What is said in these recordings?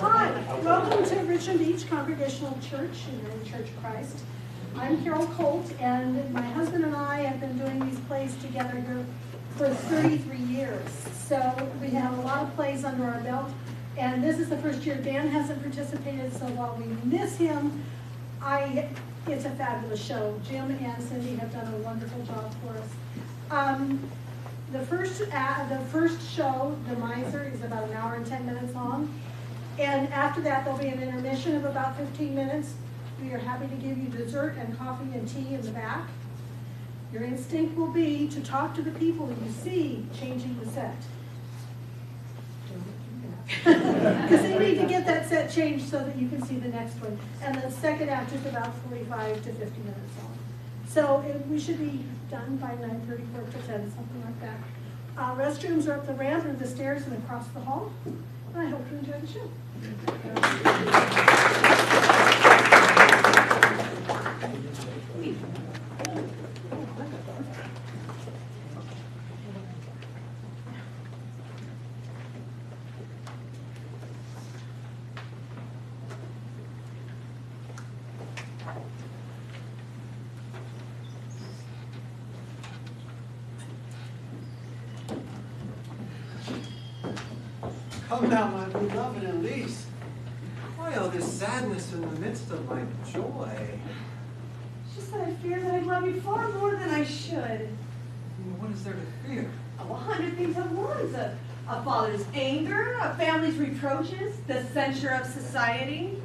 Hi, welcome to Richmond Beach Congregational Church in the Church of Christ. I'm Carol Colt, and my husband and I have been doing these plays together here for 33 years. So we have a lot of plays under our belt, and this is the first year Dan hasn't participated, so while we miss him, it's a fabulous show. Jim and Cindy have done a wonderful job for us. The first show, The Miser, is about an hour and 10 minutes long. And after that, there'll be an intermission of about 15 minutes. We are happy to give you dessert and coffee and tea in the back. Your instinct will be to talk to the people you see changing the set. Because they need to get that set changed so that you can see the next one. And the second act is about 45 to 50 minutes long. So we should be done by 9:30, 10, something like that. Restrooms are up the ramp or the stairs and across the hall. I hope you enjoy the show. Come now, my beloved Elise. Why all this sadness in the midst of my joy? It's just that I fear that I love you far more than I should. What is there to fear? Oh, 100 things at once. A father's anger, a family's reproaches, the censure of society.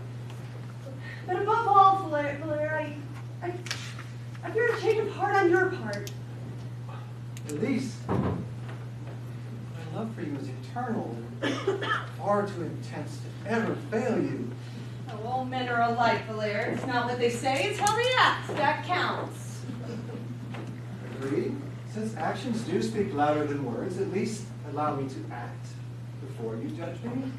But above all, Valaire, I fear a change of heart on your part. Elise, my love for you is eternal and far too intense to ever fail you. Oh, all men are alike, Valaire. It's not what they say, it's how they act. That counts. Agreed? Since actions do speak louder than words, at least allow me to act before you judge me.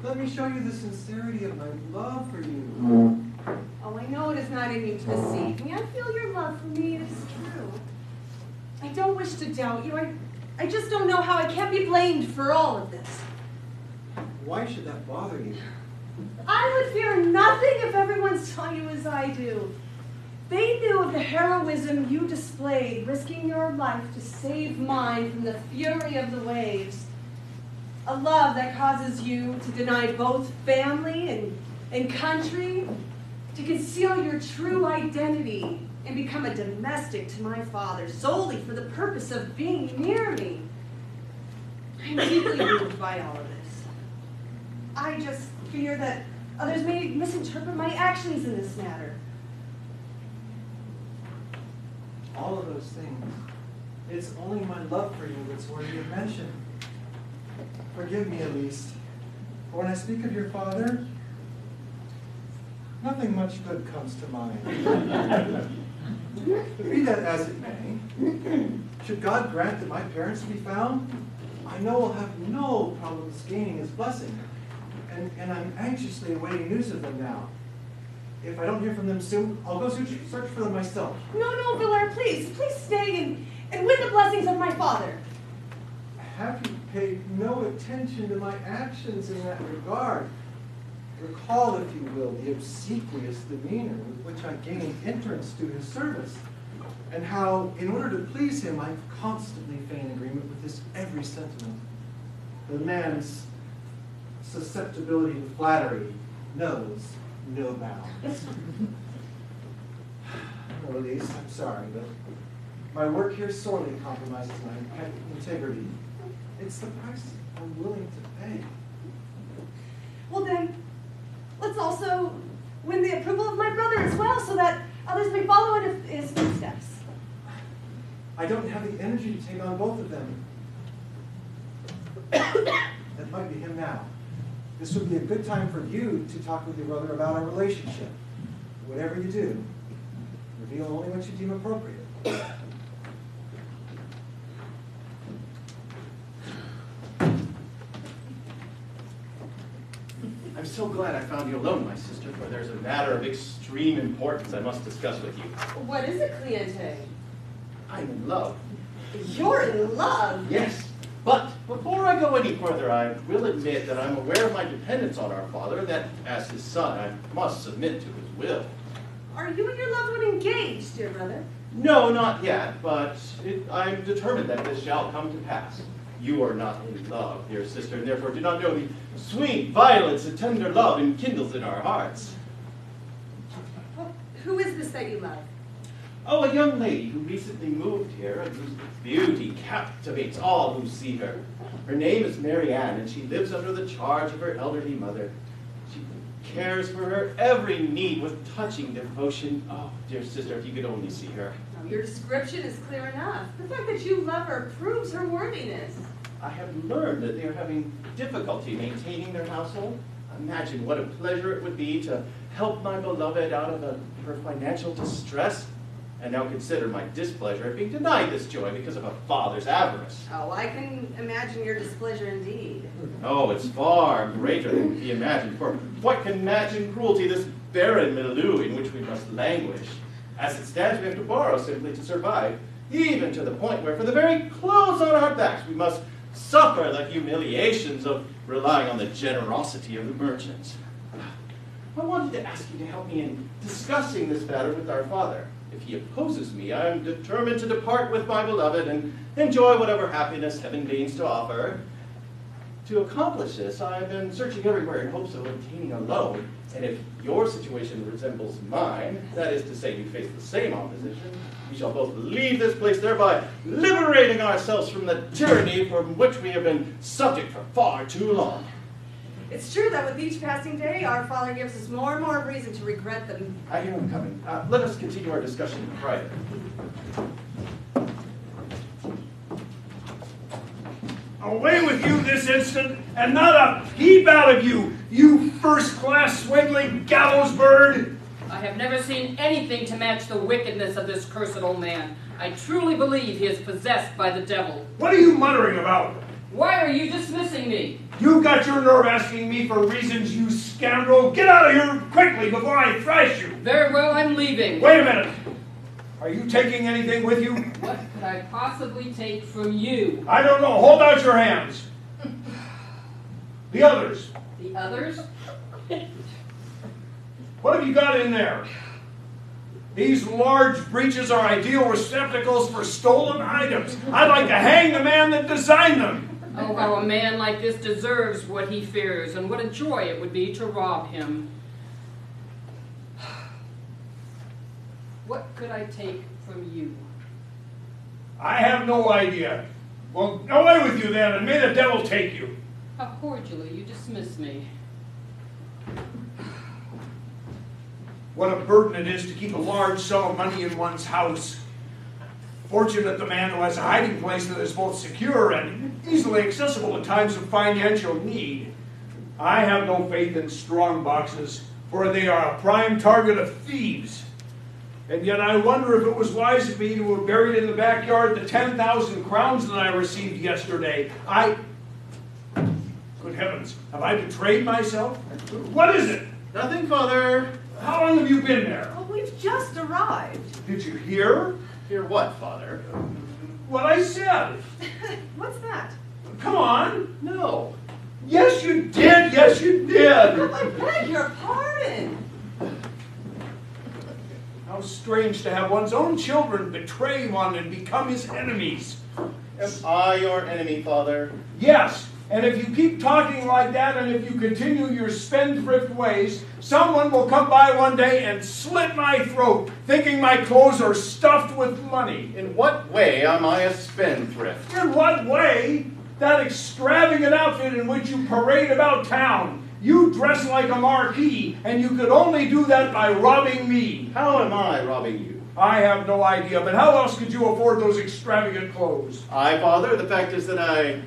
Let me show you the sincerity of my love for you. Oh, I know it is not in you to deceive me. I feel your love for me is true. I don't wish to doubt you. I just don't know how I can't be blamed for all of this. Why should that bother you? I would fear nothing if everyone saw you as I do. They knew of the heroism you displayed, risking your life to save mine from the fury of the waves. A love that causes you to deny both family and country, to conceal your true identity and become a domestic to my father solely for the purpose of being near me. I'm deeply moved by all of this. I just fear that others may misinterpret my actions in this matter. All of those things. It's only my love for you that's worthy of mention. Forgive me, Elise. For when I speak of your father, nothing much good comes to mind. Be that as it may, should God grant that my parents be found, I know I'll have no problems gaining his blessing. And I'm anxiously awaiting news of them now. If I don't hear from them soon, I'll go search for them myself. No, Valaire, please stay and win the blessings of my father. Have you paid no attention to my actions in that regard? Recall, if you will, the obsequious demeanor with which I gained entrance to his service, and how, in order to please him, I've constantly feigned agreement with his every sentiment. The man's susceptibility to flattery knows no bounds. No, Elise, I'm sorry, but my work here sorely compromises my integrity. It's the price I'm willing to pay. Well then, let's also win the approval of my brother as well, so that others may follow in his footsteps. I don't have the energy to take on both of them. That might be him now. This would be a good time for you to talk with your brother about our relationship. Whatever you do, reveal only what you deem appropriate. I'm so glad I found you alone, my sister, for there's a matter of extreme importance I must discuss with you. What is it, Cliente? I'm in love. You're in love? Yes. But before I go any further, I will admit that I'm aware of my dependence on our father, and that as his son, I must submit to his will. Are you and your loved one engaged, dear brother? No, not yet, but I'm determined that this shall come to pass. You are not in love, dear sister, and therefore do not know the sweet violence and tender love enkindles in our hearts. Well, who is this that you love? Oh, a young lady who recently moved here and whose beauty captivates all who see her. Her name is Mary Ann, and she lives under the charge of her elderly mother. She cares for her every need with touching devotion. Oh, dear sister, if you could only see her. Oh, your description is clear enough. The fact that you love her proves her worthiness. I have learned that they are having difficulty maintaining their household. Imagine what a pleasure it would be to help my beloved out of her financial distress. And now consider my displeasure at being denied this joy because of a father's avarice. Oh, I can imagine your displeasure indeed. Oh, it's far greater than can be imagined. For what can match in cruelty this barren milieu in which we must languish? As it stands, we have to borrow simply to survive, even to the point where, for the very clothes on our backs, we must suffer the humiliations of relying on the generosity of the merchants. I wanted to ask you to help me in discussing this matter with our father. If he opposes me, I am determined to depart with my beloved and enjoy whatever happiness heaven deigns to offer. To accomplish this, I have been searching everywhere in hopes of obtaining a loan, and if your situation resembles mine, that is to say you face the same opposition, we shall both leave this place, thereby liberating ourselves from the tyranny from which we have been subject for far too long. It's true that with each passing day, our Father gives us more and more reason to regret them. I hear him coming. Let us continue our discussion in private. Away with you this instant, and not a peep out of you, you first-class swiggling gallows bird! I have never seen anything to match the wickedness of this cursed old man. I truly believe he is possessed by the devil. What are you muttering about? Why are you dismissing me? You got your nerve asking me for reasons, you scoundrel! Get out of here quickly before I thrash you! Very well, I'm leaving. Wait a minute! Are you taking anything with you? What could I possibly take from you? I don't know. Hold out your hands. The others. The others? What have you got in there? These large breeches are ideal receptacles for stolen items. I'd like to hang the man that designed them. Oh, how a man like this deserves what he fears, and what a joy it would be to rob him. What could I take from you? I have no idea. Well, away with you then, and may the devil take you. How cordially you dismiss me. What a burden it is to keep a large sum of money in one's house. Fortunate the man who has a hiding place that is both secure and easily accessible in times of financial need. I have no faith in strong boxes, for they are a prime target of thieves. And yet I wonder if it was wise of me to have buried in the backyard the 10,000 crowns that I received yesterday. Good heavens, have I betrayed myself? What is it? Nothing, Father. How long have you been there? Oh, we've just arrived. Did you hear Hear what, Father? what I said? What's that? Come on. No. Yes, you did. Yes, you did. Oh, I beg your pardon. How strange to have one's own children betray one and become his enemies. Am I your enemy, Father? Yes, and if you keep talking like that and if you continue your spendthrift ways, someone will come by one day and slit my throat, thinking my clothes are stuffed with money. In what way am I a spendthrift? In what way? That extravagant outfit in which you parade about town. You dress like a marquis, and you could only do that by robbing me. How am I robbing you? I have no idea, but how else could you afford those extravagant clothes? Father, the fact is that I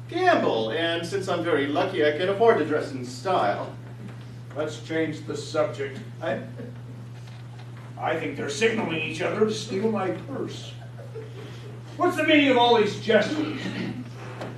gamble, and since I'm very lucky, I can afford to dress in style. Let's change the subject. I think they're signaling each other to steal my purse. What's the meaning of all these gestures?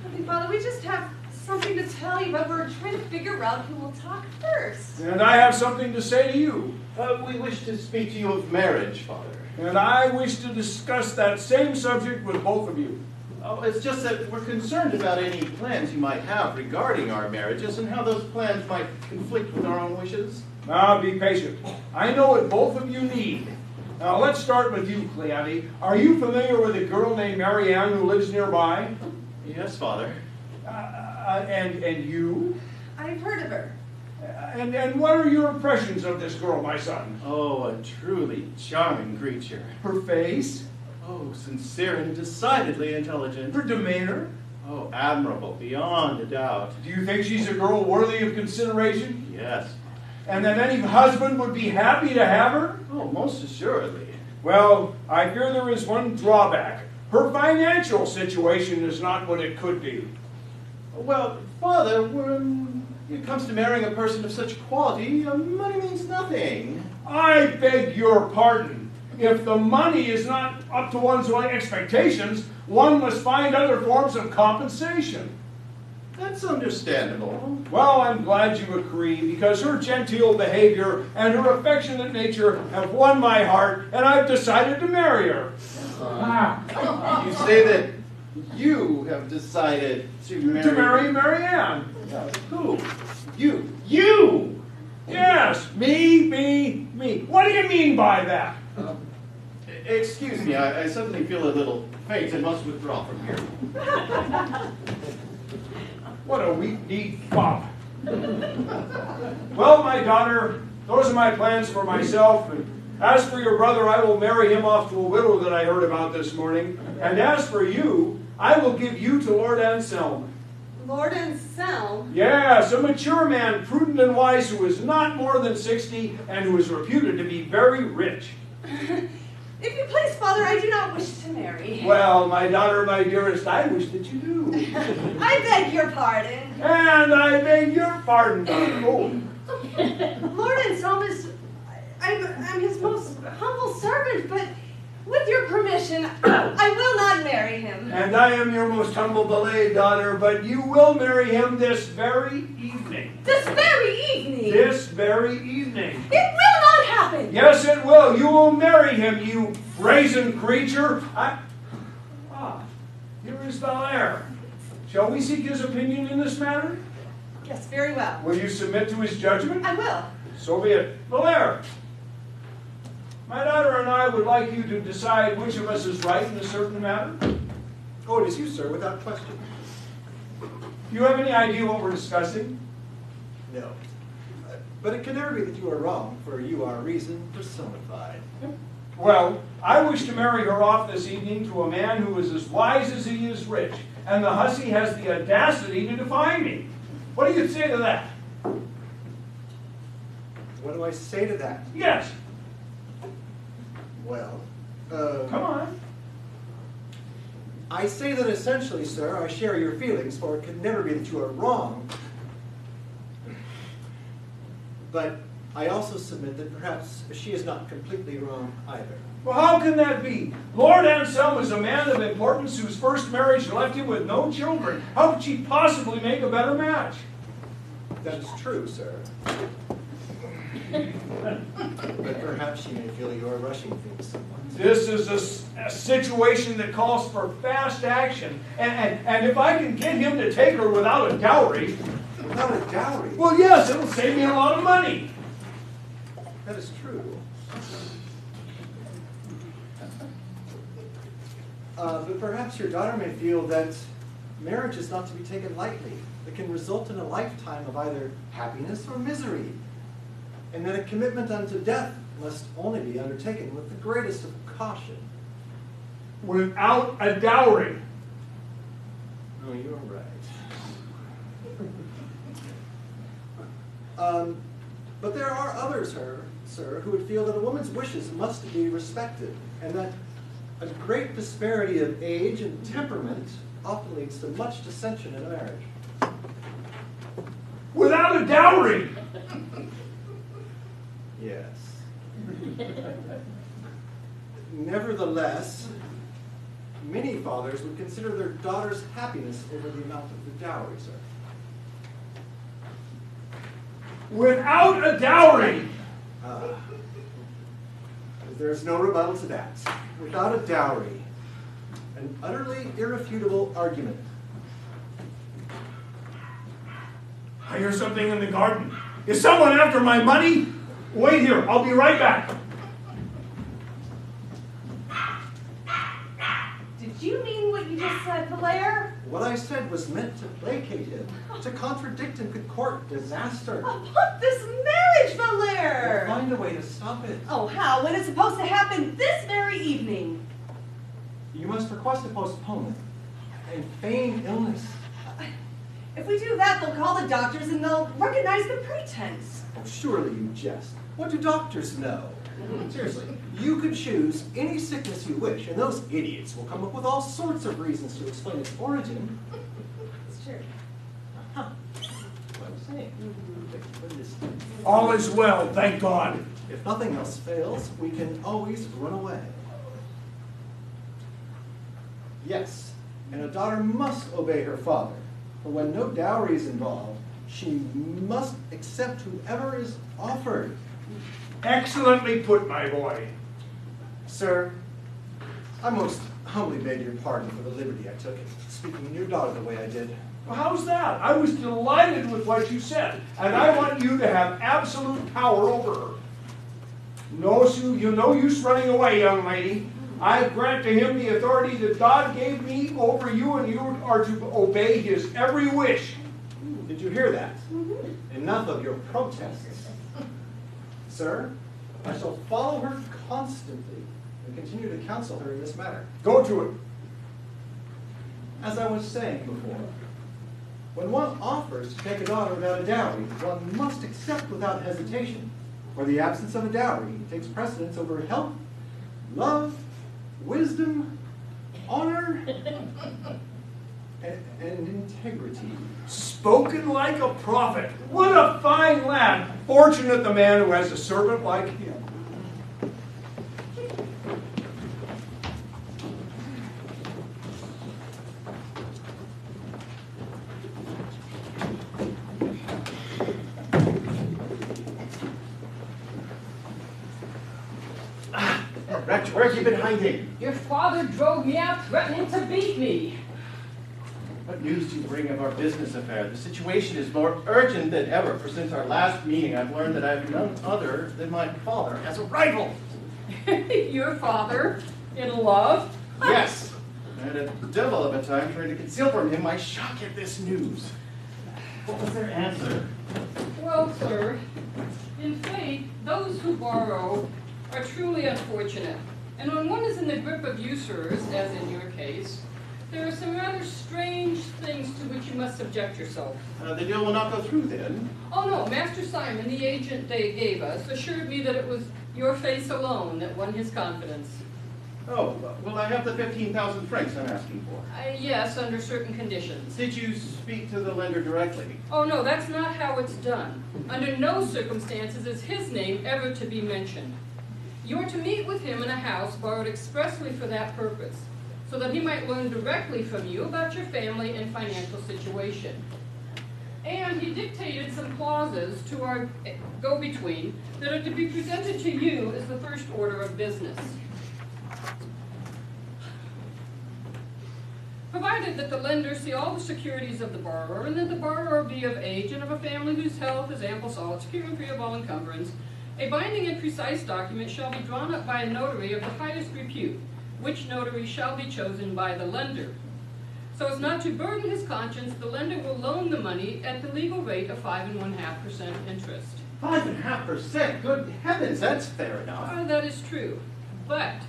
Holy Father, we just have something to tell you, but we're trying to figure out who will talk first. And I have something to say to you. We wish to speak to you of marriage, Father. And I wish to discuss that same subject with both of you. Oh, it's just that we're concerned about any plans you might have regarding our marriages and how those plans might conflict with our own wishes. Now, be patient. I know what both of you need. Now, let's start with you, Cleante. Are you familiar with a girl named Mary Ann who lives nearby? Yes, Father. And you? I've heard of her. And what are your impressions of this girl, my son? Oh, a truly charming creature. Her face? Oh, sincere and decidedly intelligent. Her demeanor? Oh, admirable, beyond a doubt. Do you think she's a girl worthy of consideration? Yes. And that any husband would be happy to have her? Oh, most assuredly. Well, I fear there is one drawback. Her financial situation is not what it could be. Well, Father, when it comes to marrying a person of such quality, money means nothing. I beg your pardon. If the money is not up to one's expectations, one must find other forms of compensation. That's understandable. Well, I'm glad you agree, because her genteel behavior and her affectionate nature have won my heart, and I've decided to marry her. You say that you have decided to marry... Mary Ann. Who? You. You! Yes, me. What do you mean by that? Excuse me, I suddenly feel a little faint and must withdraw from here. What a weak-kneed fop. Well, my daughter, those are my plans for myself. And as for your brother, I will marry him off to a widow that I heard about this morning. And as for you, I will give you to Lord Anselm. Lord Anselm? Yes, a mature man, prudent and wise, who is not more than 60 and who is reputed to be very rich. If you please, Father, I do not wish to marry. Well, my daughter, my dearest, I wish that you do. I beg your pardon. And I beg your pardon, daughter. Oh. Lord Anselm is... I'm his most humble servant, but with your permission, I will not marry him. And I am your most humble ballet daughter, but you will marry him this very evening. This very evening? This very evening. It will not happen. Yes, it will. You will marry him, you brazen creature. Here is Valère. Shall we seek his opinion in this matter? Yes, very well. Will you submit to his judgment? I will. So be it. Valère, my daughter and I would like you to decide which of us is right in a certain matter. Oh, it is you, sir, without question. Do you have any idea what we're discussing? No. But it can never be that you are wrong, for you are reason personified. Well, I wish to marry her off this evening to a man who is as wise as he is rich, and the hussy has the audacity to defy me. What do you say to that? What do I say to that? Yes. Well, Come on. I say that essentially, sir, I share your feelings, for it can never be that you are wrong. But I also submit that perhaps she is not completely wrong either. Well, how can that be? Lord Anselm is a man of importance whose first marriage left him with no children. How could she possibly make a better match? That is true, sir. But perhaps she may feel you are rushing things somewhat. This is a situation that calls for fast action. And if I can get him to take her without a dowry... Without a dowry? Well, yes, it'll save me a lot of money. That is true. But perhaps your daughter may feel that marriage is not to be taken lightly. It can result in a lifetime of either happiness or misery. And that a commitment unto death must only be undertaken with the greatest of caution. Without a dowry. Oh, you're right. But there are others, sir, who would feel that a woman's wishes must be respected, and that a great disparity of age and temperament often leads to much dissension in a marriage. Without a dowry. Yes. Nevertheless, many fathers would consider their daughter's happiness over the amount of the dowry, sir. Without a dowry. There's no rebuttal to that. Without a dowry. An utterly irrefutable argument. I hear something in the garden. Is someone after my money? Wait here, I'll be right back. Did you mean what you just said, Blair? What I said was meant to placate him, to contradict and could court disaster. About this marriage, Blair! We'll find a way to stop it. Oh, how? When it's supposed to happen this very evening? You must request a postponement and feign illness. If we do that, they'll call the doctors and they'll recognize the pretense. Oh, surely you jest. What do doctors know? Seriously, you could choose any sickness you wish, and those idiots will come up with all sorts of reasons to explain its origin. It's true. Huh. What I'm saying. What is this? All is well, thank God. If nothing else fails, we can always run away. Yes, and a daughter must obey her father, for when no dowry is involved, she must accept whoever is offered. Excellently put, my boy. Sir, I most humbly beg your pardon for the liberty I took in speaking of your daughter the way I did. Well, how's that? I was delighted with what you said, and I want you to have absolute power over her. No use running away, young lady. I grant to him the authority that God gave me over you, and you are to obey his every wish. Did you hear that? Enough of your protests. Sir, I shall follow her constantly and continue to counsel her in this matter. Go to it. As I was saying before, when one offers to take a daughter without a dowry, one must accept without hesitation, for the absence of a dowry takes precedence over health, love, wisdom, honor, and integrity. Spoken like a prophet. What a fine lad. Fortunate the man who has a servant like him. Wretch, where have you been hiding? Your father drove me out threatening to beat me. What news do you bring of our business affair? The situation is more urgent than ever, for since our last meeting I've learned that I have none other than my father as a rival. Your father? In love? Yes. I had a devil of a time trying to conceal from him my shock at this news. What was their answer? Well, sir, in fate, those who borrow are truly unfortunate. And when one is in the grip of usurers, as in your case, there are some rather strange things to which you must subject yourself. The deal will not go through then. Oh no, Master Simon, the agent they gave us, assured me that it was your face alone that won his confidence. Oh, will I have the 15,000 francs I'm asking for? Yes, under certain conditions. Did you speak to the lender directly? Oh no, that's not how it's done. Under no circumstances is his name ever to be mentioned. You are to meet with him in a house borrowed expressly for that purpose, so that he might learn directly from you about your family and financial situation. And he dictated some clauses to our go-between that are to be presented to you as the first order of business. Provided that the lender see all the securities of the borrower, and that the borrower be of age and of a family whose health is ample, solid, secure, and free of all encumbrance, a binding and precise document shall be drawn up by a notary of the highest repute, which notary shall be chosen by the lender. So as not to burden his conscience, the lender will loan the money at the legal rate of 5.5% interest. 5.5%? Good heavens, that's fair enough. That is true. But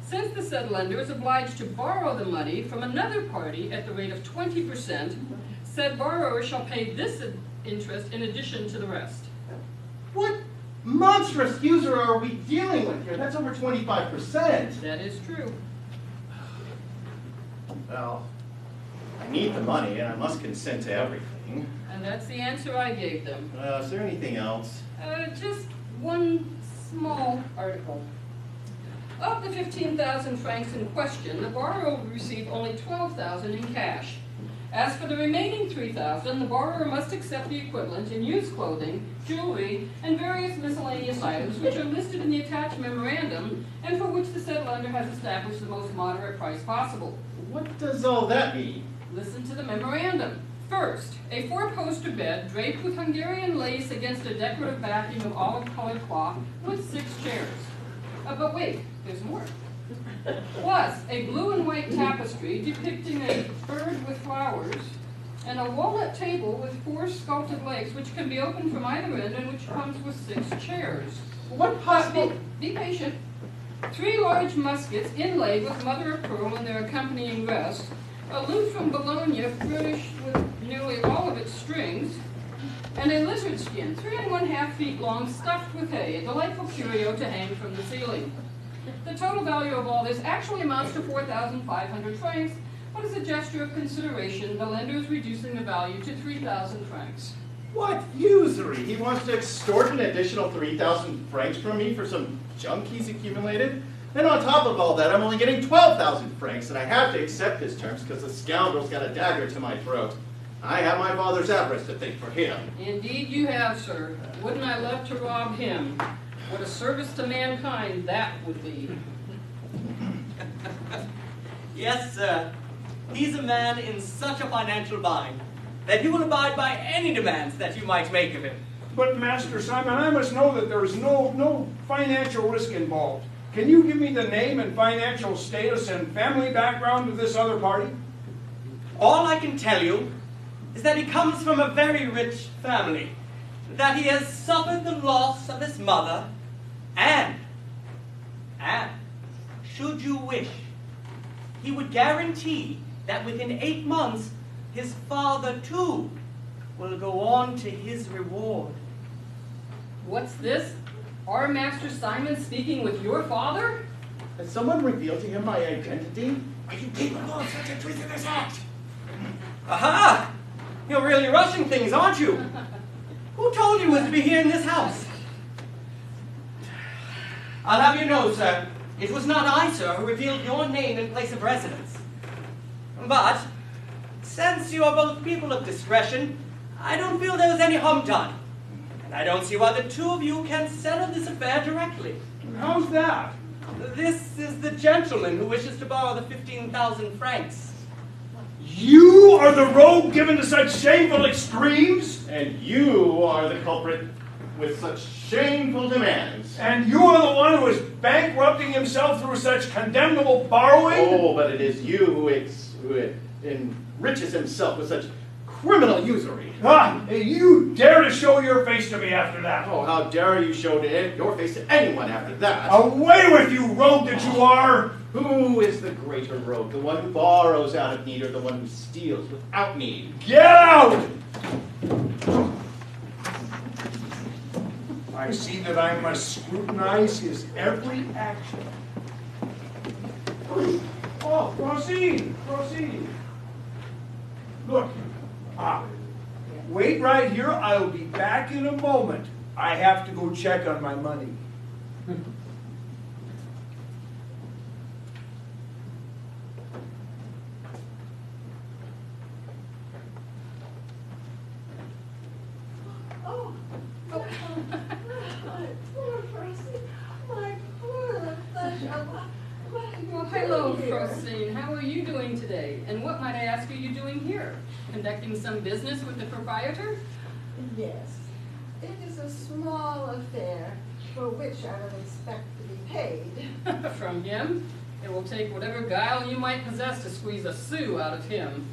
since the said lender is obliged to borrow the money from another party at the rate of 20%, said borrower shall pay this interest in addition to the rest. What monstrous usurer are we dealing with here? That's over 25%. That is true. Well, I need the money and I must consent to everything. And that's the answer I gave them. Is there anything else? Just one small article. Of the 15,000 francs in question, the borrower will receive only 12,000 in cash. As for the remaining 3,000, the borrower must accept the equivalent in used clothing, jewelry, and various miscellaneous items which are listed in the attached memorandum and for which the said lender has established the most moderate price possible. What does all that mean? Listen to the memorandum. First, a 4-poster bed draped with Hungarian lace against a decorative backing of olive-colored cloth with 6 chairs. But wait, there's more. Plus, a blue and white tapestry depicting a bird with flowers, and a walnut table with 4 sculpted legs which can be opened from either end and which comes with 6 chairs. What possible... Be patient. 3 large muskets inlaid with mother of pearl and their accompanying rest, a lute from Bologna furnished with nearly all of its strings, and a lizard skin, 3 1/2 feet long, stuffed with hay, a delightful curio to hang from the ceiling. The total value of all this actually amounts to 4,500 francs, but as a gesture of consideration, the lender is reducing the value to 3,000 francs. What usury! He wants to extort an additional 3,000 francs from me for some junk he's accumulated? And on top of all that, I'm only getting 12,000 francs, and I have to accept his terms because the scoundrel's got a dagger to my throat. I have my father's avarice to thank for him. Indeed you have, sir. Wouldn't I love to rob him? What a service to mankind that would be. Yes, sir. He's a man in such a financial bind that he will abide by any demands that you might make of him. But Master Simon, I must know that there is no financial risk involved. Can you give me the name and financial status and family background of this other party? All I can tell you is that he comes from a very rich family, that he has suffered the loss of his mother, and, should you wish, he would guarantee that within 8 months, his father, too, will go on to his reward. What's this? Our Master Simon speaking with your father? Has someone revealed to him my identity? Are you capable of such a treasonous act? Aha! You're really rushing things, aren't you? Who told you was to be here in this house? I'll have you know, sir, it was not I, sir, who revealed your name and place of residence. But, since you are both people of discretion, I don't feel there was any harm done. And I don't see why the 2 of you can't settle this affair directly. How's that? This is the gentleman who wishes to borrow the 15,000 francs. You are the rogue given to such shameful extremes? And you are the culprit with such shameful demands. And you are the one who is bankrupting himself through such condemnable borrowing? Oh, but it is you who enriches himself with such criminal usury. Ah, you dare to show your face to me after that? Oh, how dare you show your face to anyone after that? Away with you, rogue that you are! Who is the greater rogue, the one who borrows out of need or the one who steals without need? Get out! I see that I must scrutinize his every action. Oh, proceed. Look, wait right here. I'll be back in a moment. I have to go check on my money. Well, hello, Frostine. How are you doing today? And what, might I ask, are you doing here? Conducting some business with the proprietor? Yes, it is a small affair for which I would expect to be paid. From him? It will take whatever guile you might possess to squeeze a sou out of him.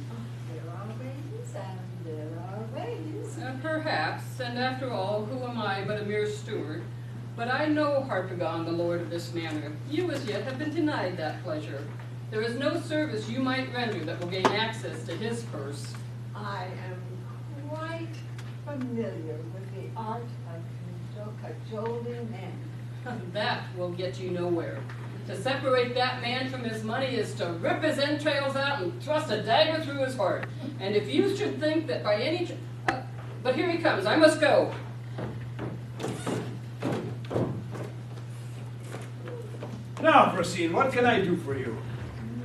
There are ways and there are ways. Perhaps, and after all, who am I but a mere steward? But I know Harpagon, the lord of this manor. You as yet have been denied that pleasure. There is no service you might render that will gain access to his purse. I am quite familiar with the art of cajoling men. That will get you nowhere. To separate that man from his money is to rip his entrails out and thrust a dagger through his heart. And if you should think that by any... but here he comes. I must go. Now, Frosine, what can I do for you?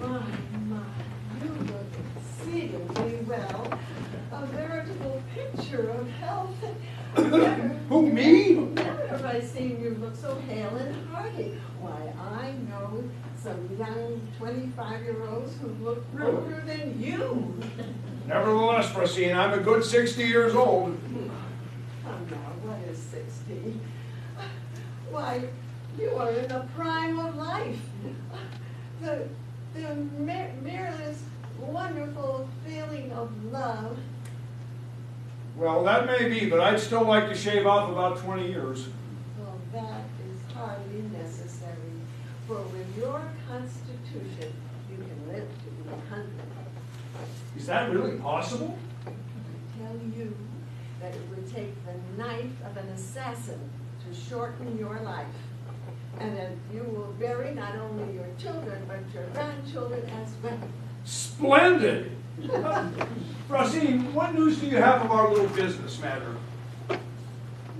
My, you look exceedingly well Who, me? Never have I seen you look so hale and hearty. Why, I know some young 25-year-olds who look older than you. Nevertheless, Francine, I'm a good 60 years old. Come now, what is 60? Why, you are in the prime of life. The merest wonderful feeling of love. Well, that may be, but I'd still like to shave off about 20 years. Well, that is hardly necessary, for with your constitution, you can live to be 100. Is that really possible? I tell you that it would take the knife of an assassin to shorten your life, and that you will bury not only your children, but your grandchildren as well. Splendid! Francine, what news do you have of our little business matter?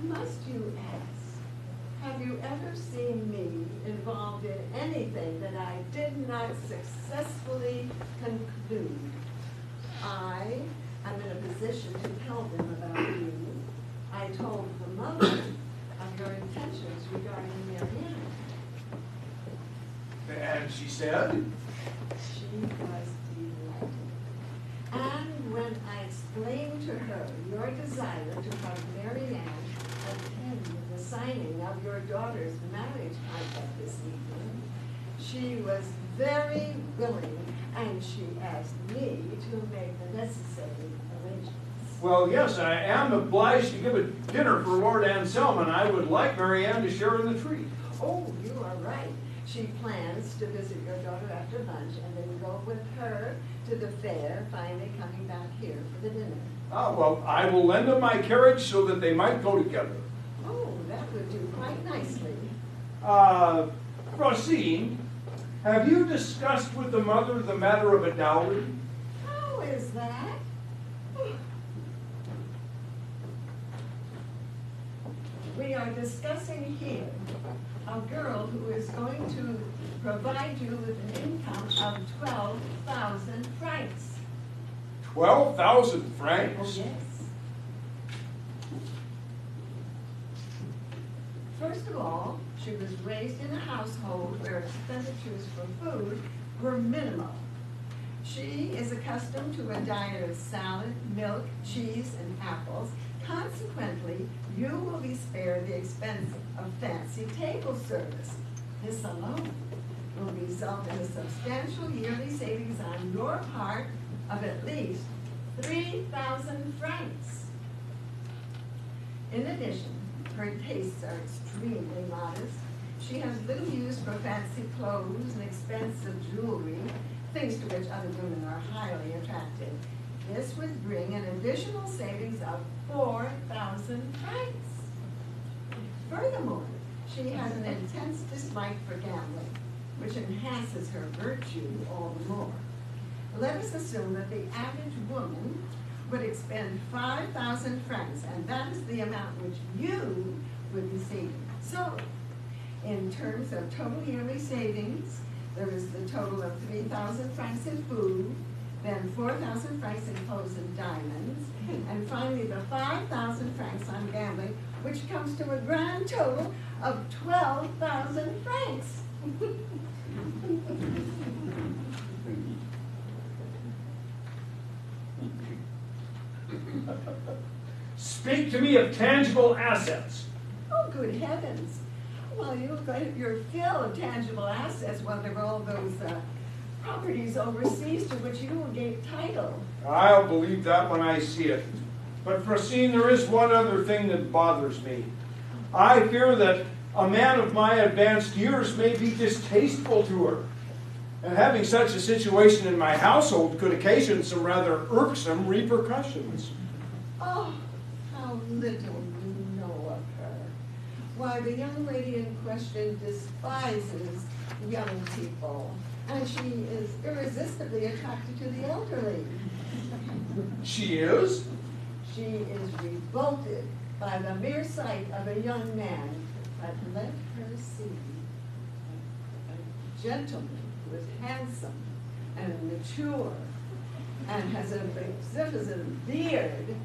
Must you ask, have you ever seen me involved in anything that I did not successfully conclude? I am in a position to tell them about you. I told the mother of your intentions regarding Marianne. And she said? She was delighted. And when I explained to her your desire to have Marianne attend the signing of your daughter's marriage contract this evening, she was very willing, and she asked me to make the necessary arrangements. Well, yes, I am obliged to give a dinner for Lord Anselm, and I would like Marianne to share in the treat. Oh, you are right. She plans to visit your daughter after lunch and then go with her to the fair, finally coming back here for the dinner. Ah, well, I will lend them my carriage so that they might go together. Oh, that would do quite nicely. Francine, have you discussed with the mother the matter of a dowry? How is that? We are discussing here a girl who is going to provide you with an income of 12,000 francs. 12,000 Oh, francs? yes. First of all, she was raised in a household where expenditures for food were minimal. She is accustomed to a diet of salad, milk, cheese, and apples. Consequently, you will be spared the expense of fancy table service. This alone will result in a substantial yearly savings on your part of at least 3,000 francs. In addition, her tastes are extremely modest. She has little use for fancy clothes and expensive jewelry, things to which other women are highly attracted. This would bring an additional savings of 4,000 francs. Furthermore, she has an intense dislike for gambling, which enhances her virtue all the more. Let us assume that the average woman would expend 5,000 francs, and that is the amount which you would be saving. So, in terms of total yearly savings, there is the total of 3,000 francs in food, then 4,000 francs in clothes and diamonds, and finally the 5,000 francs on gambling, which comes to a grand total of 12,000 francs. Speak to me of tangible assets. Oh, good heavens. Well, you're fill of tangible assets. Well, there were all those properties overseas to which you gave title. I'll believe that when I see it. But Francine, there is one other thing that bothers me. I fear that a man of my advanced years may be distasteful to her. And having such a situation in my household could occasion some rather irksome repercussions. Oh, how little you know of her. Why, the young lady in question despises young people, and she is irresistibly attracted to the elderly. She is? She is revolted by the mere sight of a young man, but let her see a gentleman who is handsome and mature and has a magnificent beard,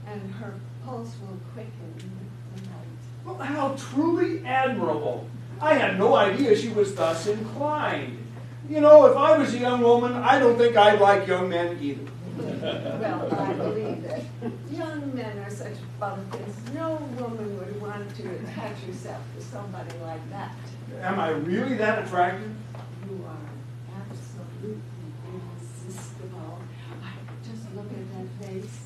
and her pulse will quicken with the light. Well, how truly admirable. I had no idea she was thus inclined. You know, if I was a young woman, I don't think I'd like young men either. Well, I believe it. Young men are such bumpkins. No woman would want to attach herself to somebody like that. Am I really that attractive? You are absolutely irresistible. Just look at that face.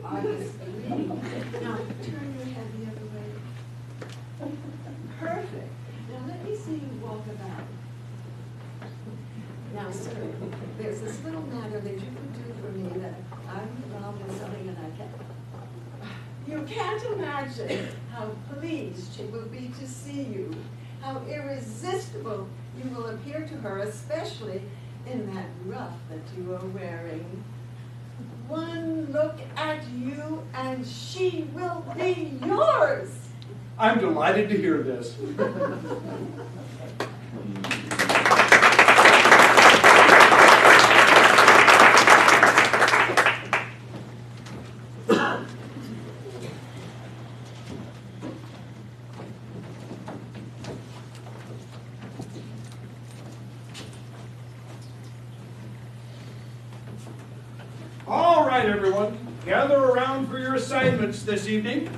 Artist believe. Now turn your head the other way. Perfect. Now let me see you walk about. Now, sir, there's this little matter that you can do for me that I'm involved in something and I can't. You can't imagine how pleased she will be to see you, how irresistible you will appear to her, especially in that ruff that you are wearing. One look at you and she will be yours. I'm delighted to hear this. All right, everyone, gather around for your assignments this evening.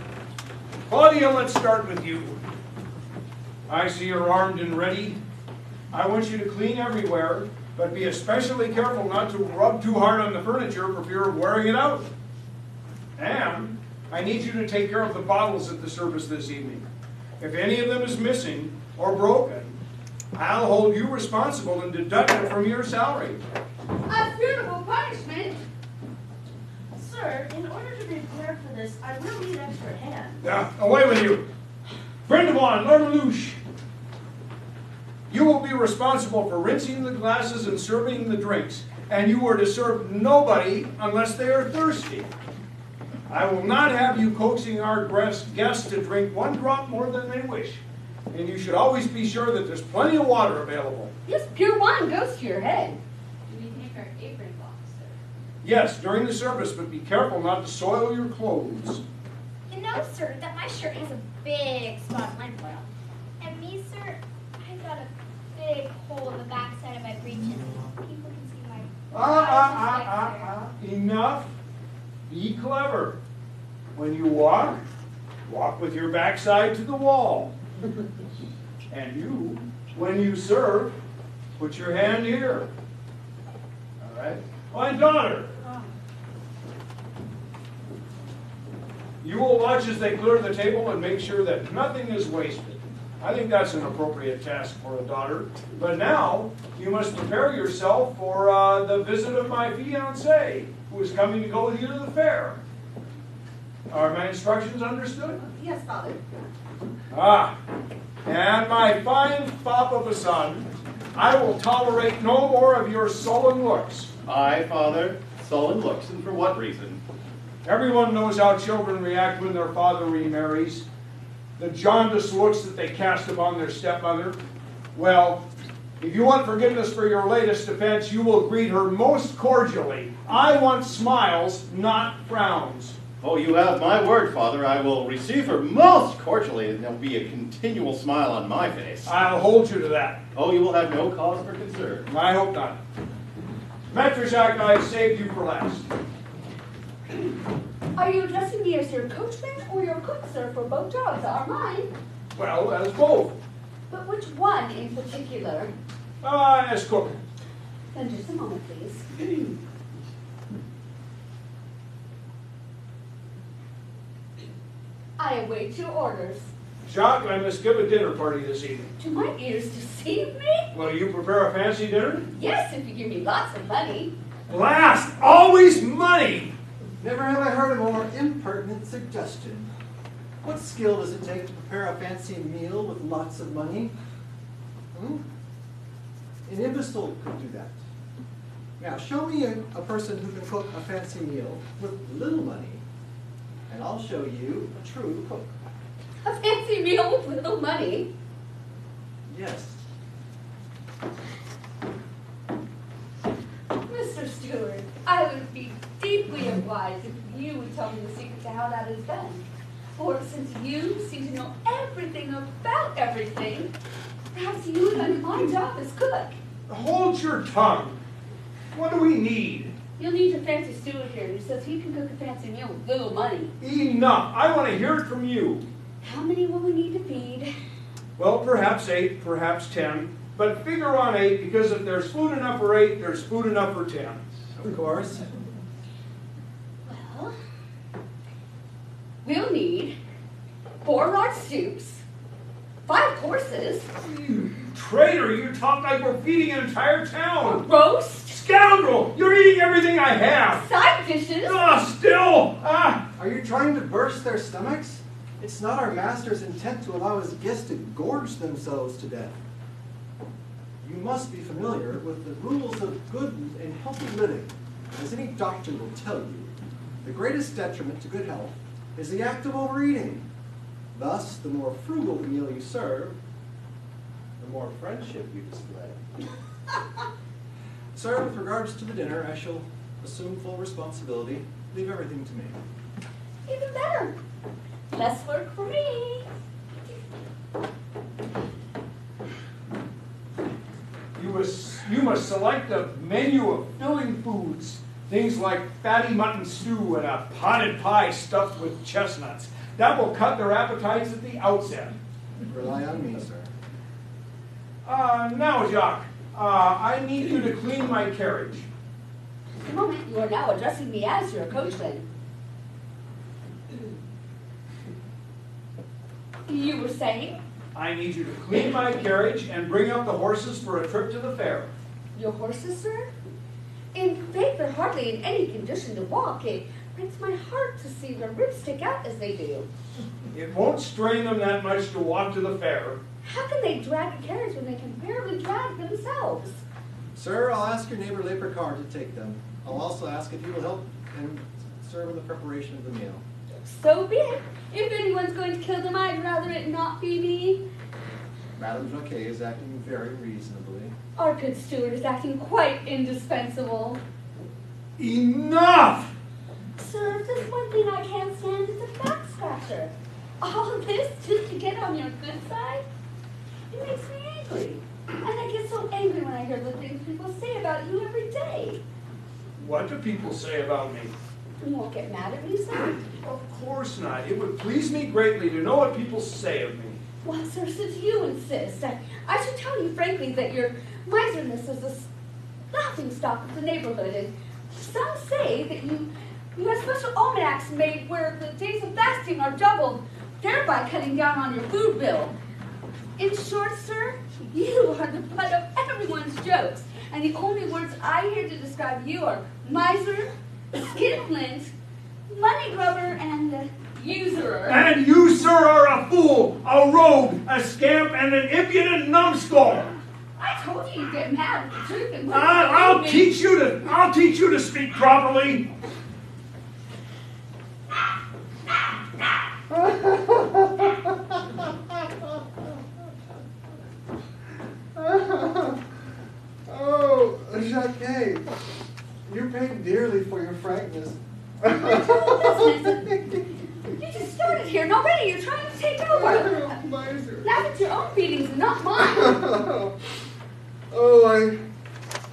Claudia, let's start with you. I see you're armed and ready. I want you to clean everywhere, but be especially careful not to rub too hard on the furniture for fear of wearing it out. And I need you to take care of the bottles at the service this evening. If any of them is missing or broken, I'll hold you responsible and deduct it from your salary. A suitable punishment. Sir, in order to prepare for this, I will need extra hands. Now, away with you. Brindamon, Lelouch. You will be responsible for rinsing the glasses and serving the drinks, and you are to serve nobody unless they are thirsty. I will not have you coaxing our guests to drink one drop more than they wish, and you should always be sure that there's plenty of water available. This pure wine goes to your head. Do we take our apron off, sir? Yes, during the service, but be careful not to soil your clothes. You know, sir, that my shirt has a big spot on my brow. And me, sir, I've got a big hole in the backside of my breeches. People can see my Enough. Be clever. When you walk, walk with your backside to the wall. And you, when you serve, put your hand here. All right? My daughter. You will watch as they clear the table and make sure that nothing is wasted. I think that's an appropriate task for a daughter. But now, you must prepare yourself for the visit of my fiancé, who is coming to go with you to the fair. Are my instructions understood? Yes, Father. Ah, and my fine fop of a son, I will tolerate no more of your sullen looks. Aye, Father, sullen looks, and for what reason? Everyone knows how children react when their father remarries. The jaundiced looks that they cast upon their stepmother. Well, if you want forgiveness for your latest offense, you will greet her most cordially. I want smiles, not frowns. Oh, you have my word, Father. I will receive her most cordially, and there'll be a continual smile on my face. I'll hold you to that. Oh, you will have no cause for concern. I hope not. Maitre Jacques, I saved you for last. Are you addressing me as your coachman or your cook, sir? For both jobs are mine. Well, as both. But which one in particular? As cook. Then just a moment, please. I await your orders. Jacques, I must give a dinner party this evening. Do my ears deceive me? Will you prepare a fancy dinner? Yes, if you give me lots of money. Blast! Always money! Never have I heard a more impertinent suggestion. What skill does it take to prepare a fancy meal with lots of money? An imbecile could do that. Now, show me a person who can cook a fancy meal with little money, and I'll show you a true cook. A fancy meal with little money. Yes. Mr. Stewart, I would be deeply deeply obliged if you would tell me the secret to how that is done. For since you seem to know everything about everything, perhaps you would under my job as cook. Hold your tongue. What do we need? You'll need your fancy steward here who says he can cook a fancy meal with little money. Enough. I want to hear it from you. How many will we need to feed? Well, perhaps 8, perhaps 10. But figure on 8, because if there's food enough for 8, there's food enough for 10. Of course. Well, we'll need 4 large soups, 5 courses, You traitor, you talk like we're feeding an entire a town. roast, Scoundrel, you're eating everything I have. side dishes. Still. Are you trying to burst their stomachs? It's not our master's intent to allow his guests to gorge themselves to death. You must be familiar with the rules of good and healthy living. As any doctor will tell you, the greatest detriment to good health is the act of overeating. Thus, the more frugal the meal you serve, the more friendship you display. Sir, with regards to the dinner, I shall assume full responsibility. Leave everything to me. Even better. Less work for me. You must select a menu of filling foods. Things like fatty mutton stew and a potted pie stuffed with chestnuts. That will cut their appetites at the outset. Rely on me, sir. Now, Jacques, I need you to clean my carriage. A moment, you are now addressing me as your coachman. You were saying? I need you to clean my carriage and bring up the horses for a trip to the fair. Your horses, sir? In faith, they're hardly in any condition to walk. It breaks my heart to see their ribs stick out as they do. It won't strain them that much to walk to the fair. How can they drag a carriage when they can barely drag themselves? Sir, I'll ask your neighbor Leprechaun to take them. I'll also ask if he will help and serve in the preparation of the meal. So be it. If anyone's going to kill them, I'd rather it not be me. Madame Jacquet is acting very reasonably. Our good steward is acting quite indispensable. Enough! Sir, if there's one thing I can't stand, it's a back scratcher. All this just to get on your good side? It makes me angry. And I get so angry when I hear the things people say about you every day. What do people say about me? You won't get mad at me, sir? Of course not. It would please me greatly to know what people say of me. Well, sir, since you insist, I should tell you frankly that your miserliness is a laughing stock of the neighborhood, and some say that you have special almanacs made where the days of fasting are doubled, thereby cutting down on your food bill. In short, sir, you are the butt of everyone's jokes, and the only words I hear to describe you are miser, skinflint, money grubber, and usurer. And you, sir, are a fool, a rogue, a scamp, and an impudent numbskull. I told you you'd get mad with the truth and I'll teach you to speak properly. Oh, Jacquet, you paid dearly for your frankness. You just started here, and already you're trying to take over. Miser. Laugh at your own feelings and not mine.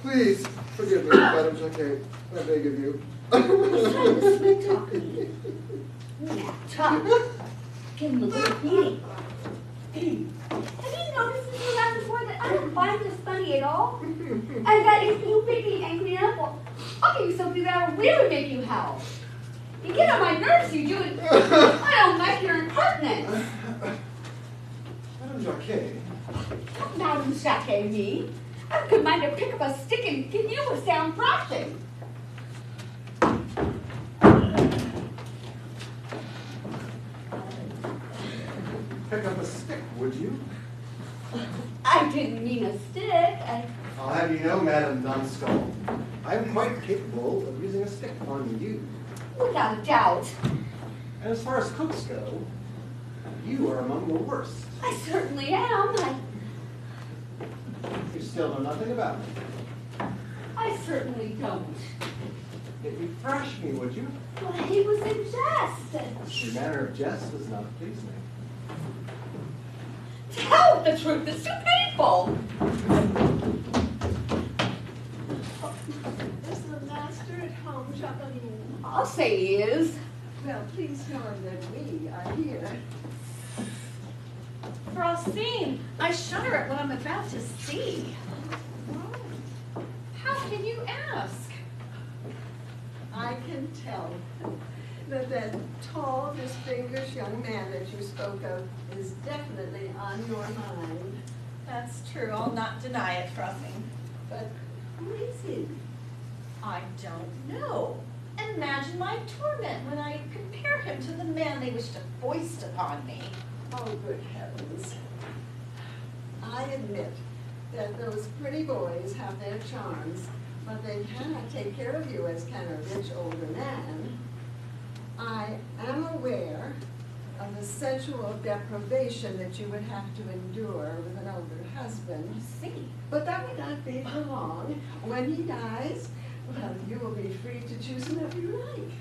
Please forgive me, Madame Jacquet. I beg of you. Sweet talking. Now, talk. Give him a little beating. Have you noticed since we left before that I don't find this funny at all? And that if you make me angry enough, well, I'll give you something that'll really make you howl. You get on my nerves, you do it. I don't like your impertinence. Madame Jacquet. Madam Jacquet, me? I could mind to pick up a stick and give you a sound thrashing. Pick up a stick, would you? I didn't mean a stick. I'll have you know, Madame Numbskull, I am quite capable of using a stick on you. Without a doubt. And as far as cooks go, you are among the worst. I certainly am. You still know nothing about it. I certainly don't. Yet you thrash me, would you? Well, he was in jest. Your manner of jest does not please me. Tell the truth, it's too painful. Is the master at home, Jacqueline? I'll say he is. Well, please tell him that we are here. Francine, I shudder at what I'm about to see. How can you ask? I can tell that that tall, distinguished young man that you spoke of is definitely on your mind. That's true, I'll not deny it, Francine. But who is he? I don't know. Imagine my torment when I compare him to the man they wish to foist upon me. Oh, good heavens. I admit that those pretty boys have their charms, but they cannot take care of you as can a rich older man. I am aware of the sensual deprivation that you would have to endure with an older husband. See? But that would not be for long. When he dies, well, you will be free to choose whomever you like.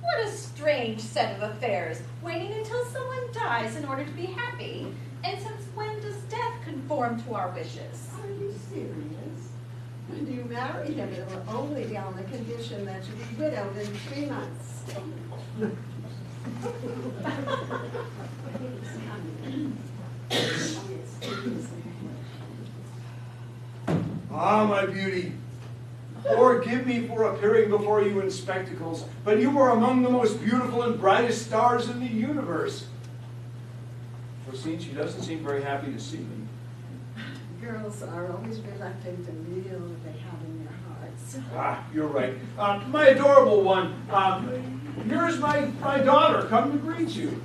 What a strange set of affairs, waiting until someone dies in order to be happy. And since when does death conform to our wishes? Are you serious? When you marry him, it will only be on the condition that you be widowed in 3 months. Ah, my beauty, forgive me for appearing before you in spectacles, but you are among the most beautiful and brightest stars in the universe. Francine, she doesn't seem very happy to see me. Girls are always reluctant to reveal what they have in their hearts. Ah, you're right. My adorable one, here's my daughter, come to greet you.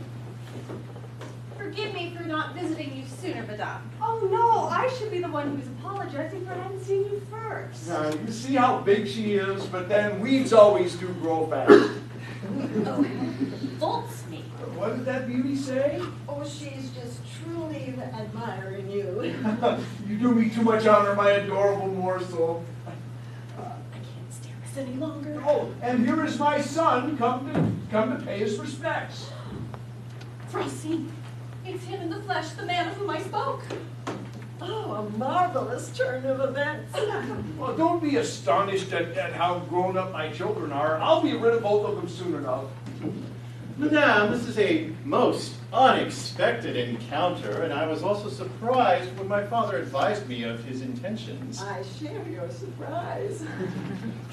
Forgive me for not visiting you sooner, Madame. Oh no, I should be the one who's apologizing for having seen you first. You see how big she is, but then weeds always do grow fast. Oh, bolts me. What did that beauty say? Oh, she's just truly admiring you. You do me too much honor, my adorable morsel. I can't stare this any longer. Oh, and here is my son, come to pay his respects. Francine, it's him in the flesh, the man of whom I spoke. Oh, a marvelous turn of events. Well, don't be astonished at how grown up my children are. I'll be rid of both of them soon enough. Madame, this is a most unexpected encounter, and I was also surprised when my father advised me of his intentions. I share your surprise.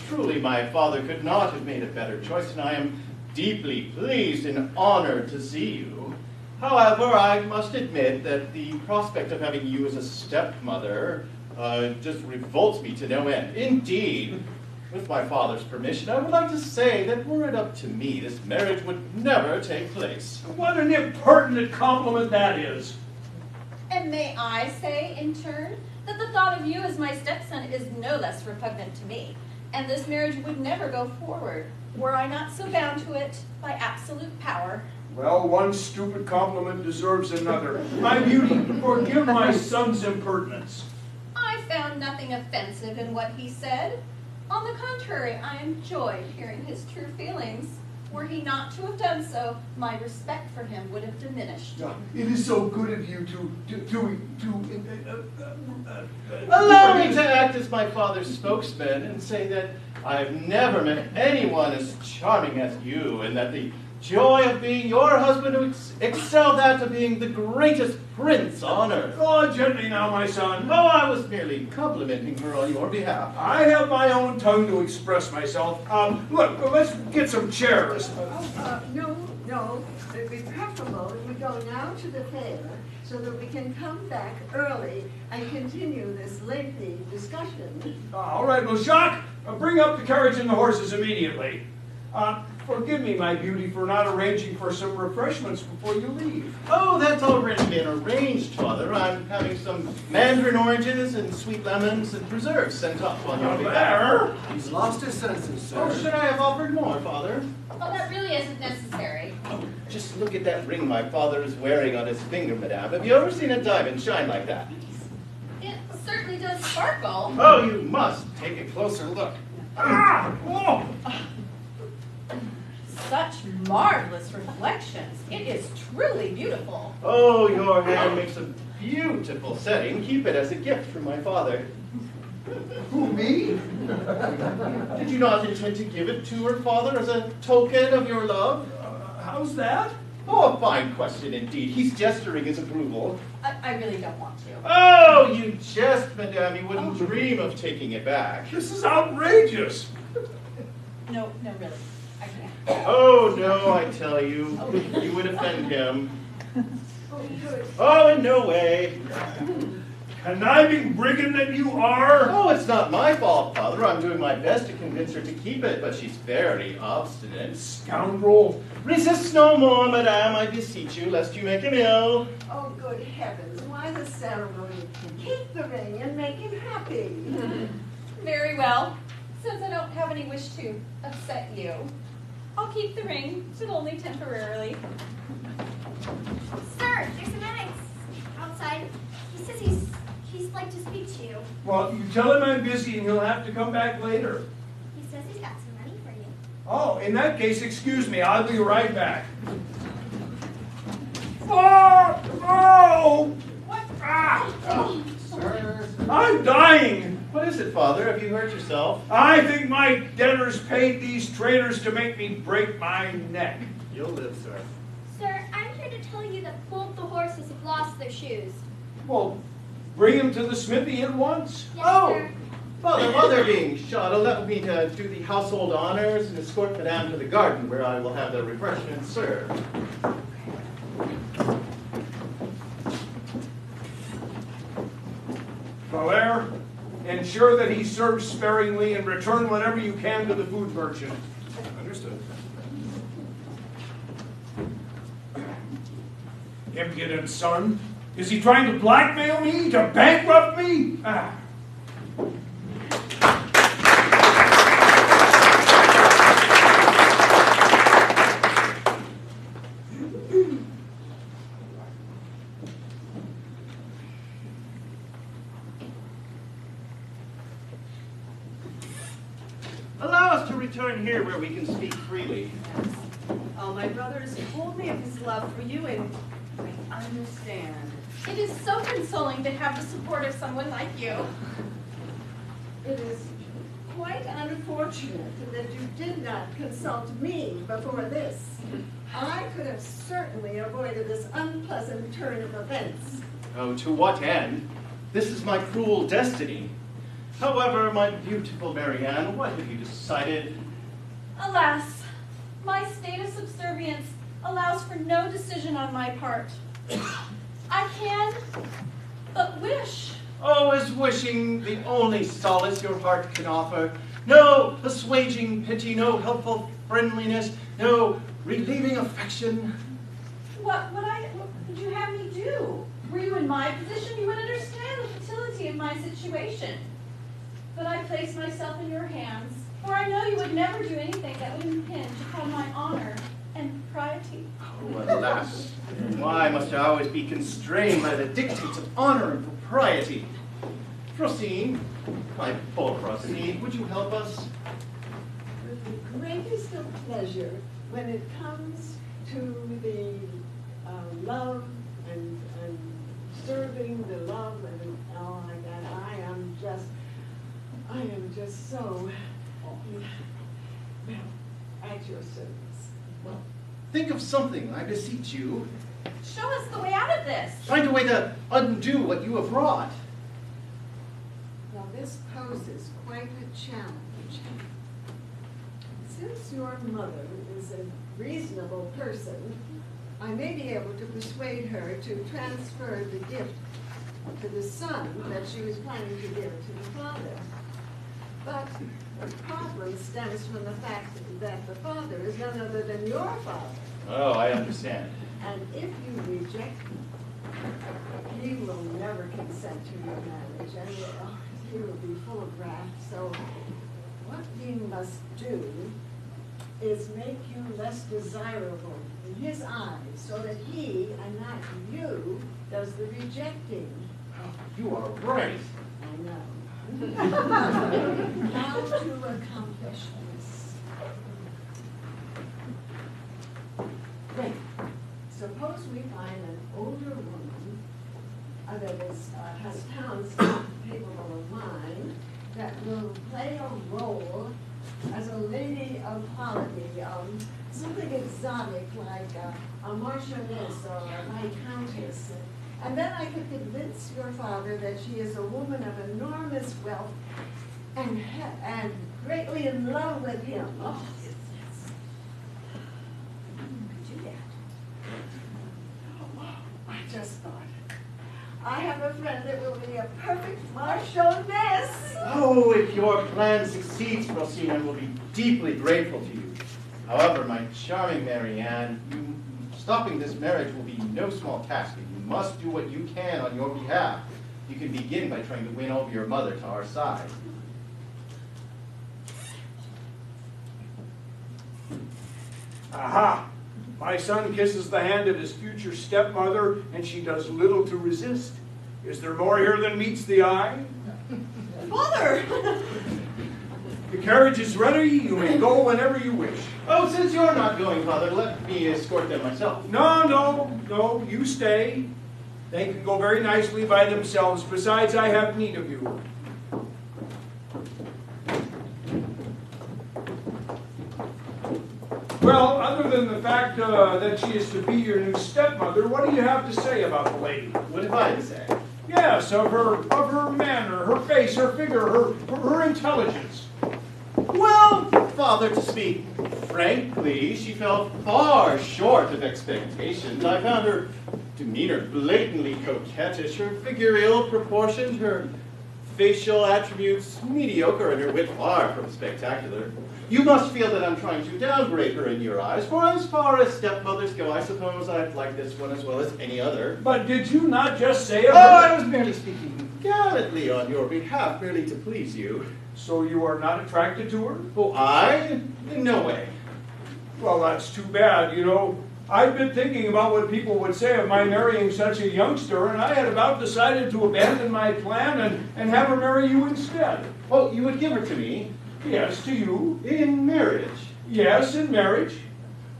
Truly, my father could not have made a better choice, and I am deeply pleased and honored to see you. However, I must admit that the prospect of having you as a stepmother just revolts me to no end. Indeed, with my father's permission, I would like to say that were it up to me, this marriage would never take place. What an impertinent compliment that is. And may I say, in turn, that the thought of you as my stepson is no less repugnant to me, and this marriage would never go forward, were I not so bound to it by absolute power. Well, one stupid compliment deserves another. My beauty, forgive my son's impertinence. I found nothing offensive in what he said. On the contrary, I enjoyed hearing his true feelings. Were he not to have done so, my respect for him would have diminished. It is so good of you Allow me to act as my father's spokesman and say that I have never met anyone as charming as you, and that the joy of being your husband would excel that of being the greatest prince on earth. Oh, gently now, my son. Oh, I was merely complimenting her on your behalf. I have my own tongue to express myself. Look, let's get some chairs. No, it'd be preferable if we go now to the fair so that we can come back early and continue this lengthy discussion. All right, well, Jacques, bring up the carriage and the horses immediately. Forgive me, my beauty, for not arranging for some refreshments before you leave. Oh, that's already been arranged, Father. I'm having some mandarin oranges and sweet lemons and preserves sent up on your behalf. He's lost his senses, sir. Oh, should I have offered more, Father? Oh, that really isn't necessary. Oh, just look at that ring my father is wearing on his finger, Madame. Have you ever seen a diamond shine like that? It certainly does sparkle. Oh, you must take a closer look. Ah! Oh! marvelous reflections. It is truly beautiful. Oh, your hand makes a beautiful setting. Keep it as a gift from my father. Who, me? Did you not intend to give it to her father as a token of your love? How's that? Oh, a fine question indeed. He's gesturing his approval. I really don't want to. Oh, you jest, madame. You wouldn't dream of taking it back. This is outrageous. No, really. I can't. Oh, no, I tell you. You would offend him. Oh, in no way. Conniving brigand that you are! Oh, it's not my fault, Father. I'm doing my best to convince her to keep it, but she's very obstinate. Scoundrel! Resist no more, madame, I beseech you, lest you make him ill. Oh, good heavens, why the ceremony? Keep the ring and make him happy. Very well. Since I don't have any wish to upset you, I'll keep the ring, but only temporarily. Sir, there's a man outside. He says he'd like to speak to you. Well, you tell him I'm busy and he'll have to come back later. He says he's got some money for you. Oh, in that case, excuse me, I'll be right back. Oh! Oh! What? Ah! Sir. I'm dying! What is it, Father? Have you hurt yourself? I think my debtors paid these traitors to make me break my neck. You'll live, sir. Sir, I'm here to tell you that both the horses have lost their shoes. Well, bring him to the smithy at once. Yes, Oh! sir. Father, while they're being shot, allow me to do the household honors and escort madame to the garden, where I will have the refreshments served. Valere, ensure that he serves sparingly and return whatever you can to the food merchant. Understood. Impudent son. Is he trying to blackmail me? To bankrupt me? Ah. Allow us to return here where we can speak freely. Oh, my brother has told me of his love for you, and I understand. It is so consoling to have the support of someone like you. It is quite unfortunate that you did not consult me before this. I could have certainly avoided this unpleasant turn of events. Oh, to what end? This is my cruel destiny. However, my beautiful Marianne, what have you decided? Alas, my state of subservience allows for no decision on my part. I can but wish. Oh, is wishing the only solace your heart can offer? No assuaging pity, no helpful friendliness, no relieving affection? What would you have me do? Were you in my position, you would understand the futility of my situation. But I place myself in your hands, for I know you would never do anything that would impinge upon my honor and propriety. Oh, alas, why must I always be constrained by the dictates of honor and propriety? Proceed, my full proceed, would you help us? With the greatest of pleasure when it comes to the love and serving the love and all like that. I am just so, well, at your service. Well, think of something, I beseech you. Show us the way out of this. Find a way to undo what you have wrought. Now this poses quite a challenge. Since your mother is a reasonable person, I may be able to persuade her to transfer the gift to the son that she was planning to give to the father. But the problem stems from the fact that the father is none other than your father. Oh, I understand. And if you reject him, he will never consent to your marriage, and he will be full of wrath. So what we must do is make you less desirable in his eyes, so that he, and not you, does the rejecting. You are right. I know. How to accomplish this? quality, something exotic like a marchioness or a viscountess. And then I could convince your father that she is a woman of enormous wealth and greatly in love with him. Oh, yes. Could do that. I just thought, I have a friend that will be a perfect marchioness. Oh, if your plan succeeds, Rosina, I will be deeply grateful to you. However, my charming Marianne, stopping this marriage will be no small task, and you must do what you can on your behalf. You can begin by trying to win over your mother to our side. Aha! My son kisses the hand of his future stepmother, and she does little to resist. Is there more here than meets the eye? Father! The carriage is ready. You may go whenever you wish. Oh, since you're not going, Father, let me escort them myself. No, you stay. They can go very nicely by themselves. Besides, I have need of you. Well, other than the fact that she is to be your new stepmother, what do you have to say about the lady? What have I to say? Yes, of her manner, her face, her figure, her intelligence. Well, Father, to speak frankly, she fell far short of expectations. I found her demeanor blatantly coquettish, her figure ill-proportioned, her facial attributes mediocre, and her wit far from spectacular. You must feel that I'm trying to downgrade her in your eyes, for as far as stepmothers go, I suppose I'd like this one as well as any other. But did you not just say of Oh, her? I was merely speaking gallantly on your behalf, merely to please you. So you are not attracted to her? Oh, I? In no way. Well, that's too bad. You know, I've been thinking about what people would say of my marrying such a youngster, and I had about decided to abandon my plan and have her marry you instead. Oh, you would give her to me? Yes, to you. In marriage? Yes, in marriage.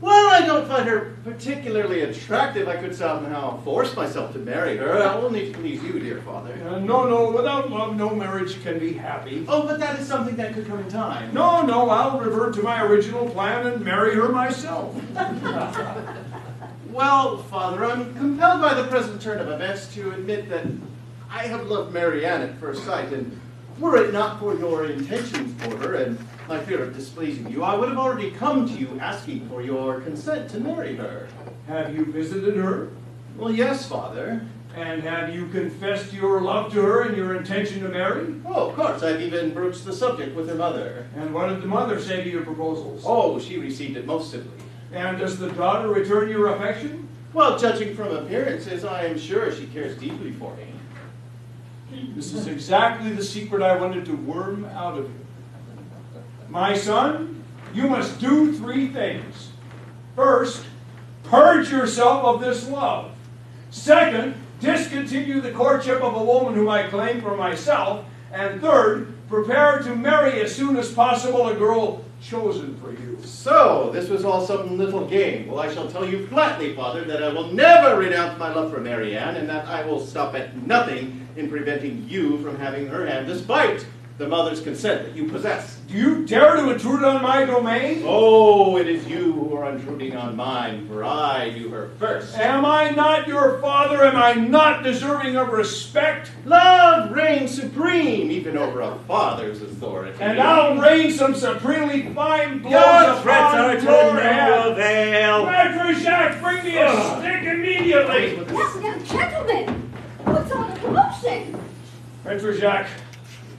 Well, I don't find her particularly attractive. I could somehow force myself to marry her. Only to please you, dear Father. No, without love, no marriage can be happy. Oh, but that is something that could come in time. No, I'll revert to my original plan and marry her myself. Well, Father, I'm compelled by the present turn of events to admit that I have loved Marianne at first sight, and were it not for your intentions for her and my fear of displeasing you, I would have already come to you asking for your consent to marry her. Have you visited her? Well, yes, Father. And have you confessed your love to her and your intention to marry? Oh, of course. I've even broached the subject with her mother. And what did the mother say to your proposals? Oh, she received it most civilly. And does the daughter return your affection? Well, judging from appearances, I am sure she cares deeply for me. This is exactly the secret I wanted to worm out of you. My son, you must do 3 things. First, purge yourself of this love. Second, discontinue the courtship of a woman whom I claim for myself. And third, prepare to marry as soon as possible a girl chosen for you. So, this was all some little game. Well, I shall tell you flatly, Father, that I will never renounce my love for Marianne, and that I will stop at nothing in preventing you from having her hand, despite the mother's consent that you possess. Do you dare to intrude on my domain? Oh, it is you who are intruding on mine, for I knew her first. Am I not your father? Am I not deserving of respect? Love reigns supreme, even over a father's authority. And I'll rain some supremely fine blows Your threats are upon to your no head. avail. Maître Jacques, bring me a stick immediately. Now, gentlemen, what's all the commotion? Maître Jacques,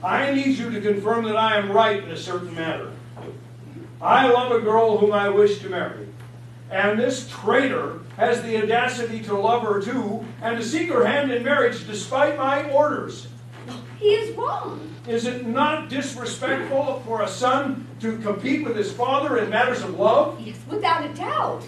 I need you to confirm that I am right in a certain matter. I love a girl whom I wish to marry. And this traitor has the audacity to love her too, and to seek her hand in marriage despite my orders. He is wrong. Is it not disrespectful for a son to compete with his father in matters of love? Yes, without a doubt.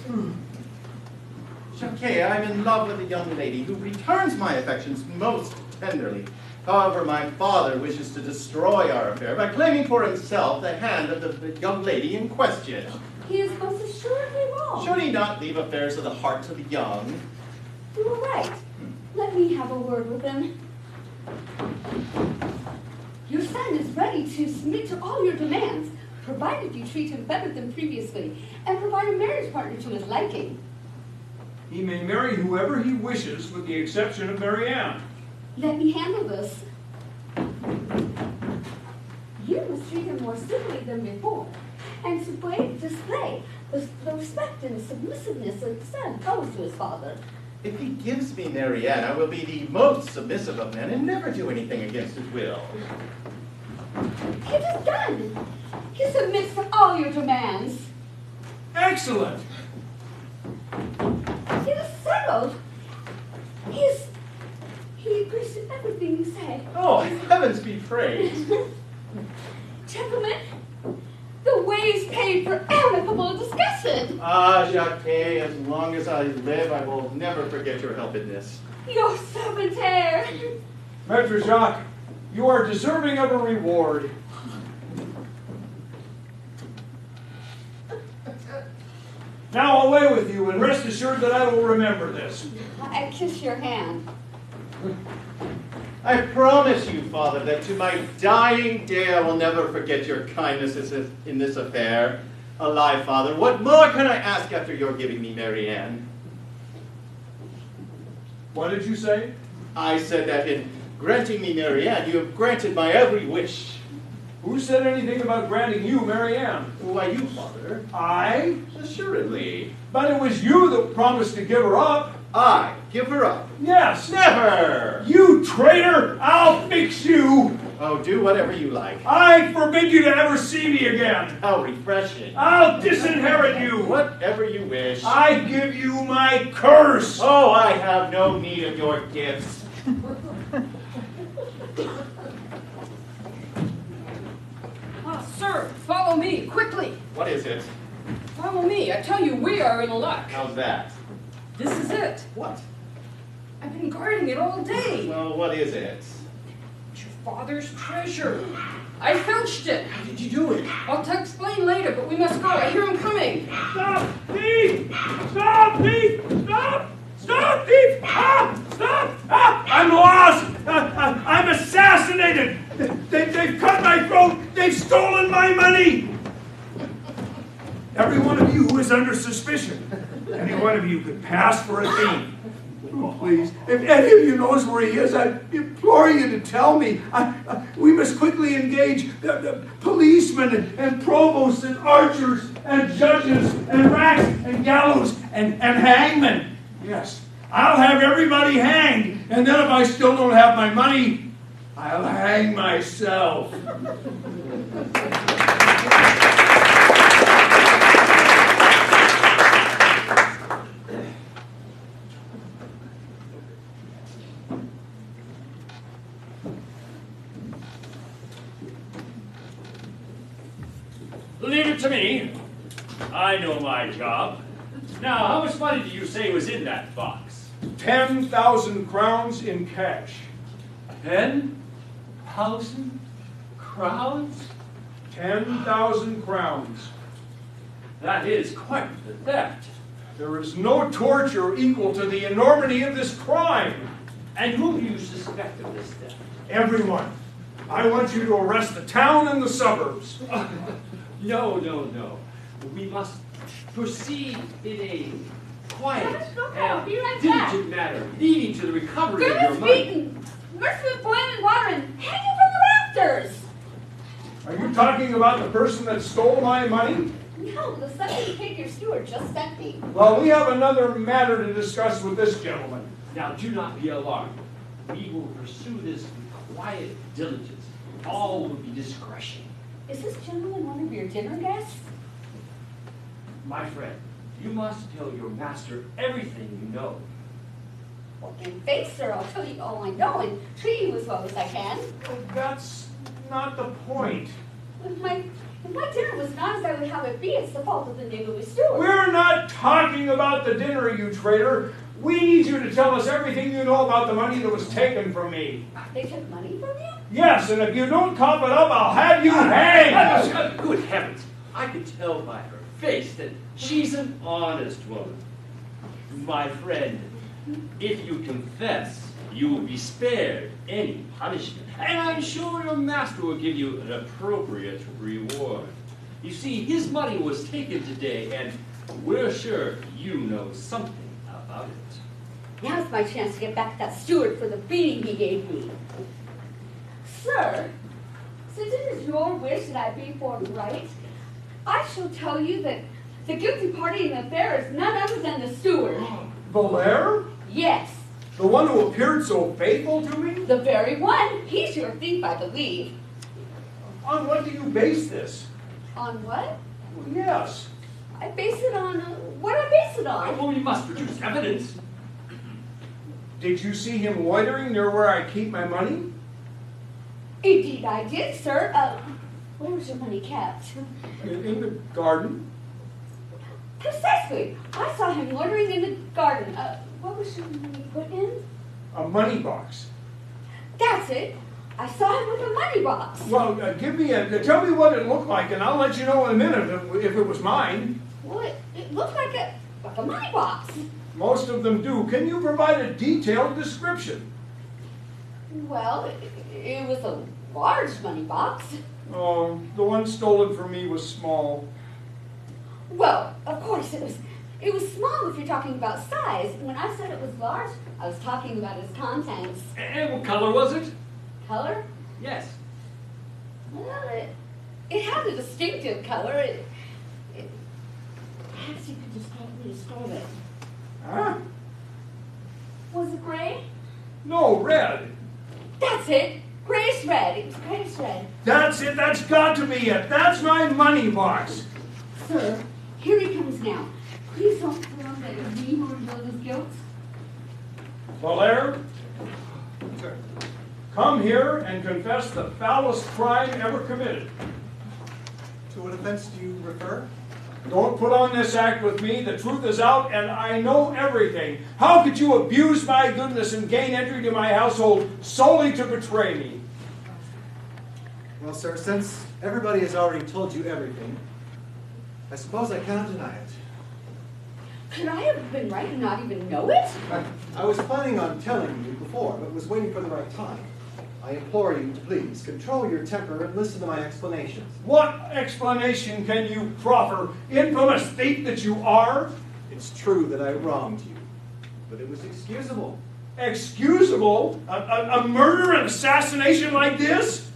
Jacques, I'm in love with a young lady who returns my affections most tenderly. However, my father wishes to destroy our affair by claiming for himself the hand of the young lady in question. He is most assuredly wrong. Should he not leave affairs of the heart to the young? You were right. Let me have a word with him. Your son is ready to submit to all your demands, provided you treat him better than previously and provide a marriage partner to his liking. He may marry whoever he wishes, with the exception of Mary Ann. Let me handle this. You must treat him more civilly than before, and display the respect and submissiveness a son owes to his father. If he gives me Mary Ann, I will be the most submissive of men and never do anything against his will. It is done. He submits to all your demands. Excellent! It is settled. He agrees to everything you say. Oh, heavens be praised. Gentlemen, the way is paid for amicable discussion. Ah, Jacques, as long as I live, I will never forget your helpedness. Your servant heir. Maître Jacques, you are deserving of a reward. Now away with you, and rest assured that I will remember this. I kiss your hand. I promise you, Father, that to my dying day I will never forget your kindness in this affair. Alive, Father, what more can I ask after your giving me Mary Ann? What did you say? I said that in granting me Mary Ann, you have granted my every wish. Who said anything about granting you Mary Ann? Why, you, Father. I? Assuredly. But it was you that promised to give her up. I give her up. Yes. Never! You traitor! I'll fix you! Oh, do whatever you like. I forbid you to ever see me again! How refreshing. I'll disinherit you! Whatever you wish. I give you my curse! Oh, I have no need of your gifts. Sir, follow me, quickly. What is it? Follow me. I tell you, we are in luck. How's that? This is it. What? I've been guarding it all day. Well, what is it? It's your father's treasure. I filched it. How did you do it? I'll explain later, but we must go. I hear him coming. Stop! Thief! Stop! Thief! Stop! Stop! Thief! Ah! Stop! Ah! I'm lost! I'm assassinated! They've cut my throat! They've stolen my money! Every one of you is under suspicion. Any one of you could pass for a thief. Oh, please, if any of you knows where he is, I implore you to tell me. We must quickly engage the policemen and provosts and archers and judges and racks and gallows and hangmen. Yes, I'll have everybody hanged, and then if I still don't have my money, I'll hang myself. Leave it to me. I know my job. Now, how much money did you say was in that box? 10,000 crowns in cash. 10,000 crowns? 10,000 crowns. That is quite the theft. There is no torture equal to the enormity of this crime. And who do you suspect of this theft? Everyone. I want you to arrest the town and the suburbs. No. We must proceed in a quiet and Be right back. diligent manner, leading to the recovery of your Goodness money. beaten! Immerse with boiling water and hanging from the rafters! Are you talking about the person that stole my money? No, the second pig your steward just sent me. Well, we have another matter to discuss with this gentleman. Now, do not be alarmed. We will pursue this with quiet diligence. All will be discretion. Is this gentleman one of your dinner guests? My friend, you must tell your master everything you know. Well, in faith, sir, I'll tell you all I know and treat you as well as I can. That's not the point. If my dinner was not as I would have it be, it's the fault of the neighborly steward. We're not talking about the dinner, you traitor. We need you to tell us everything you know about the money that was taken from me. They took money from you? Yes, and if you don't cough it up, I'll have you hanged. Good heavens, I can tell by her face that she's an honest woman. My friend, if you confess, you will be spared any punishment. And I'm sure your master will give you an appropriate reward. You see, his money was taken today, and we're sure you know something about it. Now's my chance to get back at that steward for the beating he gave me. Sir, since it is your wish that I be forthright, I shall tell you that the guilty party in the affair is none other than the steward. Valere? Yes, The one who appeared so faithful to me? the very one. He's your thief, I believe. On what do you base this? On what? Well, yes. I base it on, what I base it on? Well, we must produce evidence. Did you see him loitering near where I keep my money? Indeed I did, sir. Where was your money kept? In the garden? Precisely. I saw him loitering in the garden. What was your money put in? A money box. That's it. I saw him with a money box. Well, tell me what it looked like, and I'll let you know in a minute if it was mine. Well, it looked like a money box. Most of them do. Can you provide a detailed description? Well, it was a large money box. Oh, the one stolen from me was small. Well, of course, it was small if you're talking about size. When I said it was large, I was talking about its contents. And what color was it? Color? Yes. Well, it had a distinctive color. Perhaps you could describe it. Huh? Was it gray? No, red. That's it. Grayish red. It was grayish red. That's it. That's got to be it. That's my money box. Sir, here he comes now. Please don't tell him that it's me who revealed his guilt. Valere, come here and confess the foulest crime ever committed. To what offense do you refer? Don't put on this act with me. The truth is out, and I know everything. How could you abuse my goodness and gain entry to my household solely to betray me? Well, sir, since everybody has already told you everything, I suppose I cannot deny it. Could I have been right and not even know it? I was planning on telling you before, but was waiting for the right time. I implore you to please control your temper and listen to my explanations. What explanation can you proffer, infamous thief that you are? It's true that I wronged you, but it was excusable. Excusable? A murder and assassination like this?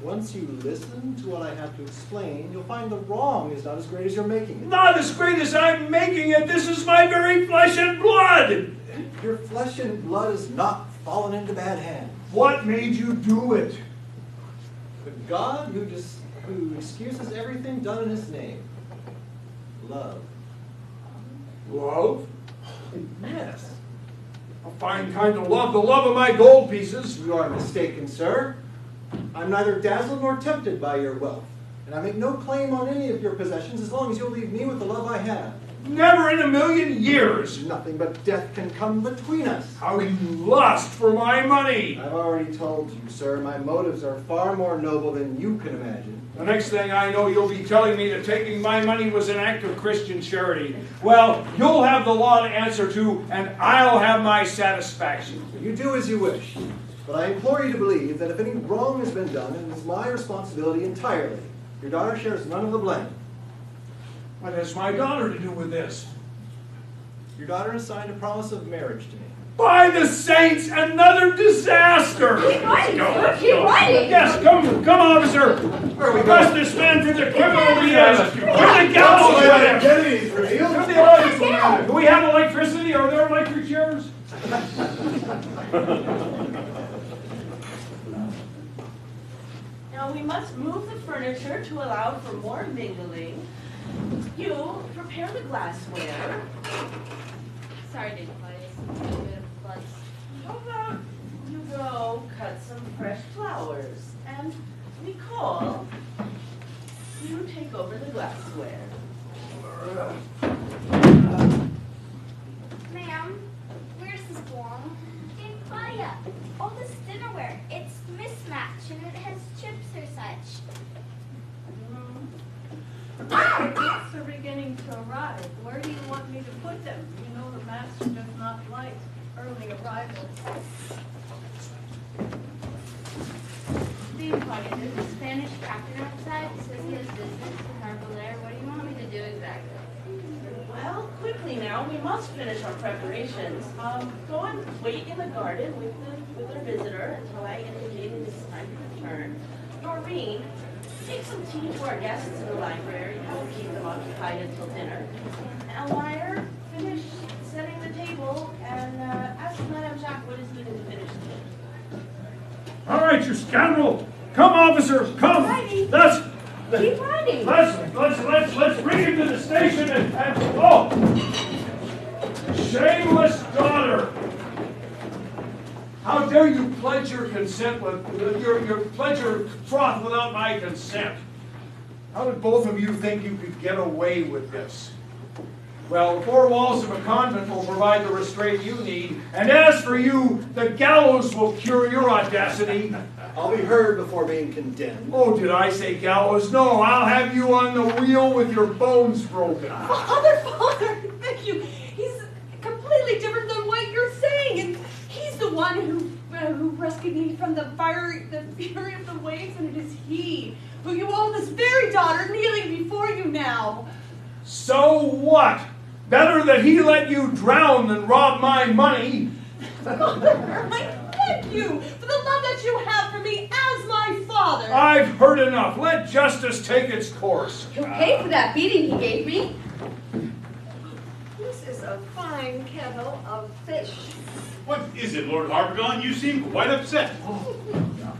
Once you listen to what I have to explain, you'll find the wrong is not as great as you're making it. Not as great as I'm making it. This is my very flesh and blood. Your flesh and blood has not fallen into bad hands. What made you do it? The God who excuses everything done in his name. Love. Love? Yes. A fine kind of love. The love of my gold pieces. You are mistaken, sir. I'm neither dazzled nor tempted by your wealth, and I make no claim on any of your possessions as long as you'll leave me with the love I have. Never in a million years. Nothing but death can come between us. How you lust for my money. I've already told you, sir, my motives are far more noble than you can imagine. The next thing I know, you'll be telling me that taking my money was an act of Christian charity. Well, you'll have the law to answer to, and I'll have my satisfaction. You do as you wish, but I implore you to believe that if any wrong has been done, it is my responsibility entirely. Your daughter shares none of the blame. What has my daughter to do with this? Your daughter has signed a promise of marriage to me. By the saints, another disaster! Keep writing, sir. Keep writing. Yes, come, officer. Where are we Arrest going? this man for the criminal he is. To the gallows with him. Get it, revealed. To the audience. Do we have electricity? Are there electric chairs? Now we must move the furniture to allow for more mingling. You prepare the glassware. Sorry, Dave Claudius. A bit of blood. How about you go cut some fresh flowers? And Nicole, you take over the glassware. Ma'am, where's this belong? Dave Claudia, all this dinnerware, it's mismatched and it has chips or such. Our guests are beginning to arrive. Where do you want me to put them? You know the master does not like early arrivals. Dave Claudia, there's a Spanish captain outside who says he has business with our now. We must finish our preparations. Go and wait in the garden with our visitor until I indicate it is time to return. Noreen, take some tea to our guests in the library. I will keep them occupied until dinner. Elmire, finish setting the table and ask Madame Jacques what is needed to finish the dinner. All right, you scoundrel! Come, officer, come! Righty. Let's Keep riding. let's bring him to the station and oh! Shameless daughter! How dare you pledge your consent with your pledge your troth without my consent? How did both of you think you could get away with this? Well, the four walls of a convent will provide the restraint you need, and as for you, the gallows will cure your audacity. I'll be heard before being condemned. Oh, did I say gallows? No, I'll have you on the wheel with your bones broken. Father, thank you. He's completely different than what you're saying, and he's the one who rescued me from the fury of the waves, and it is he who you own this very daughter kneeling before you now. So what? Better that he let you drown than rob my money. Father, I thank you for the love that you have for me as my father. I've heard enough. Let justice take its course. He'll pay for that beating he gave me. This is a fine kettle of fish. What is it, Lord Harpagon? You seem quite upset.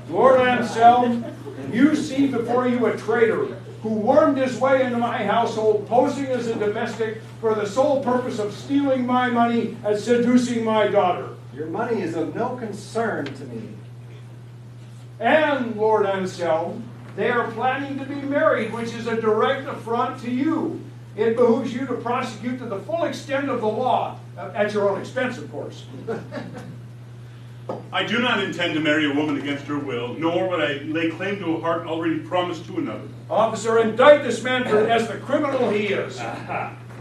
Lord Anselm, you see before you a traitor who wormed his way into my household, posing as a domestic for the sole purpose of stealing my money and seducing my daughter. Your money is of no concern to me. And, Lord Anselm, they are planning to be married, which is a direct affront to you. It behooves you to prosecute to the full extent of the law, at your own expense, of course. I do not intend to marry a woman against her will, nor would I lay claim to a heart already promised to another. Officer, indict this man as the criminal he is.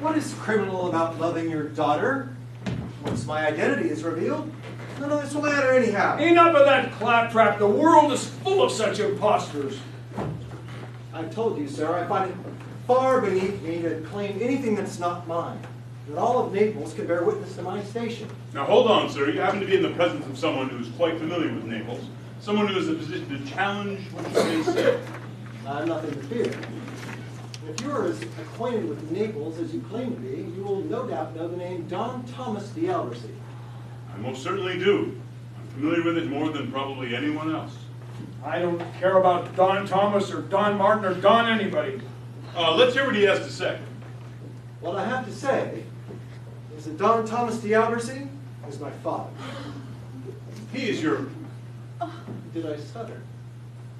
What is criminal about loving your daughter? Once my identity is revealed, none of this will matter anyhow. Enough of that claptrap. The world is full of such impostors. I've told you, sir, I find it far beneath me to claim anything that's not mine. That all of Naples can bear witness to my station. Now hold on, sir. You happen to be in the presence of someone who is quite familiar with Naples. Someone who is in a position to challenge what you may say. I have nothing to fear. If you are as acquainted with Naples as you claim to be, you will no doubt know the name Don Thomas de Albercy. I most certainly do. I'm familiar with it more than probably anyone else. I don't care about Don Thomas or Don Martin or Don anybody. Let's hear what he has to say. What I have to say is that Don Thomas de Albercy is my father. He is your... Did I stutter?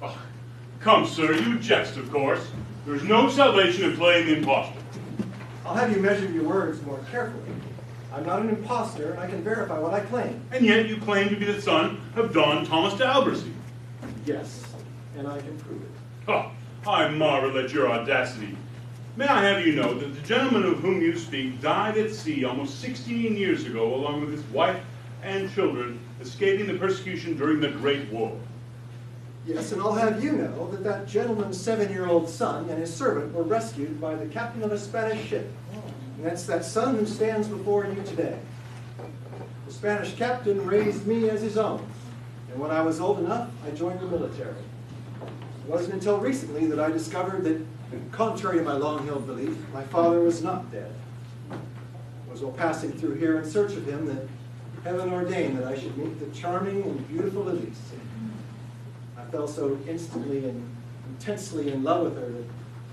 Oh, come, sir, you jest, of course. There's no salvation in playing the impostor. I'll have you measure your words more carefully. I'm not an imposter, and I can verify what I claim. And yet you claim to be the son of Don Thomas de Albercy. Yes, and I can prove it. Oh, I marvel at your audacity. May I have you know that the gentleman of whom you speak died at sea almost 16 years ago, along with his wife and children, escaping the persecution during the Great War. Yes, and I'll have you know that that gentleman's 7-year-old son and his servant were rescued by the captain of a Spanish ship. And that's that son who stands before you today. The Spanish captain raised me as his own, and when I was old enough, I joined the military. It wasn't until recently that I discovered that, contrary to my long-held belief, my father was not dead. It was while passing through here in search of him that heaven ordained that I should meet the charming and beautiful Elise. I fell so instantly and intensely in love with her that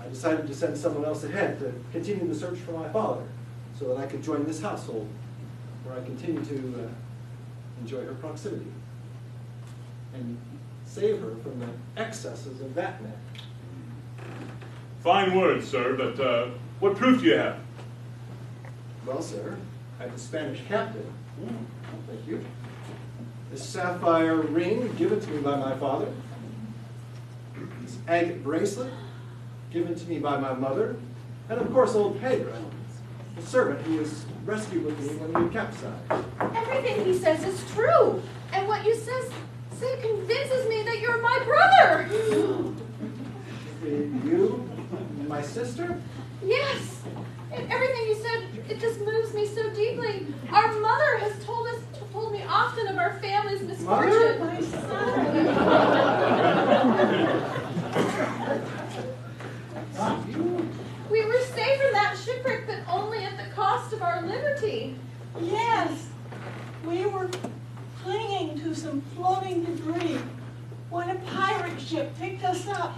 I decided to send someone else ahead to continue the search for my father so that I could join this household where I continue to enjoy her proximity and save her from the excesses of that man. Fine words, sir, but what proof do you have? Well, sir, I have the Spanish captain. Thank you. This sapphire ring given to me by my father. This agate bracelet given to me by my mother. And of course, old Pedro, the servant who was rescued with me when we capsized. Everything he says is true. And what you say convinces me that you're my brother. You, my sister? Yes. And everything you said, it just moves me so our family's Mother? misfortune. My son. We were saved from that shipwreck, but only at the cost of our liberty. Yes, we were clinging to some floating debris when a pirate ship picked us up.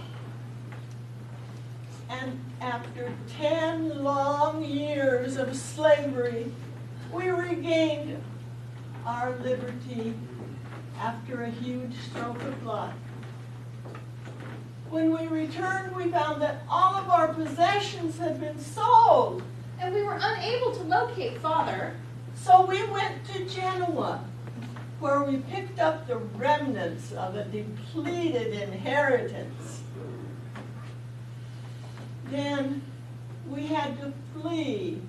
And after 10 long years of slavery, we regained our liberty after a huge stroke of luck. When we returned, we found that all of our possessions had been sold. And we were unable to locate Father. So we went to Genoa, where we picked up the remnants of a depleted inheritance. Then we had to flee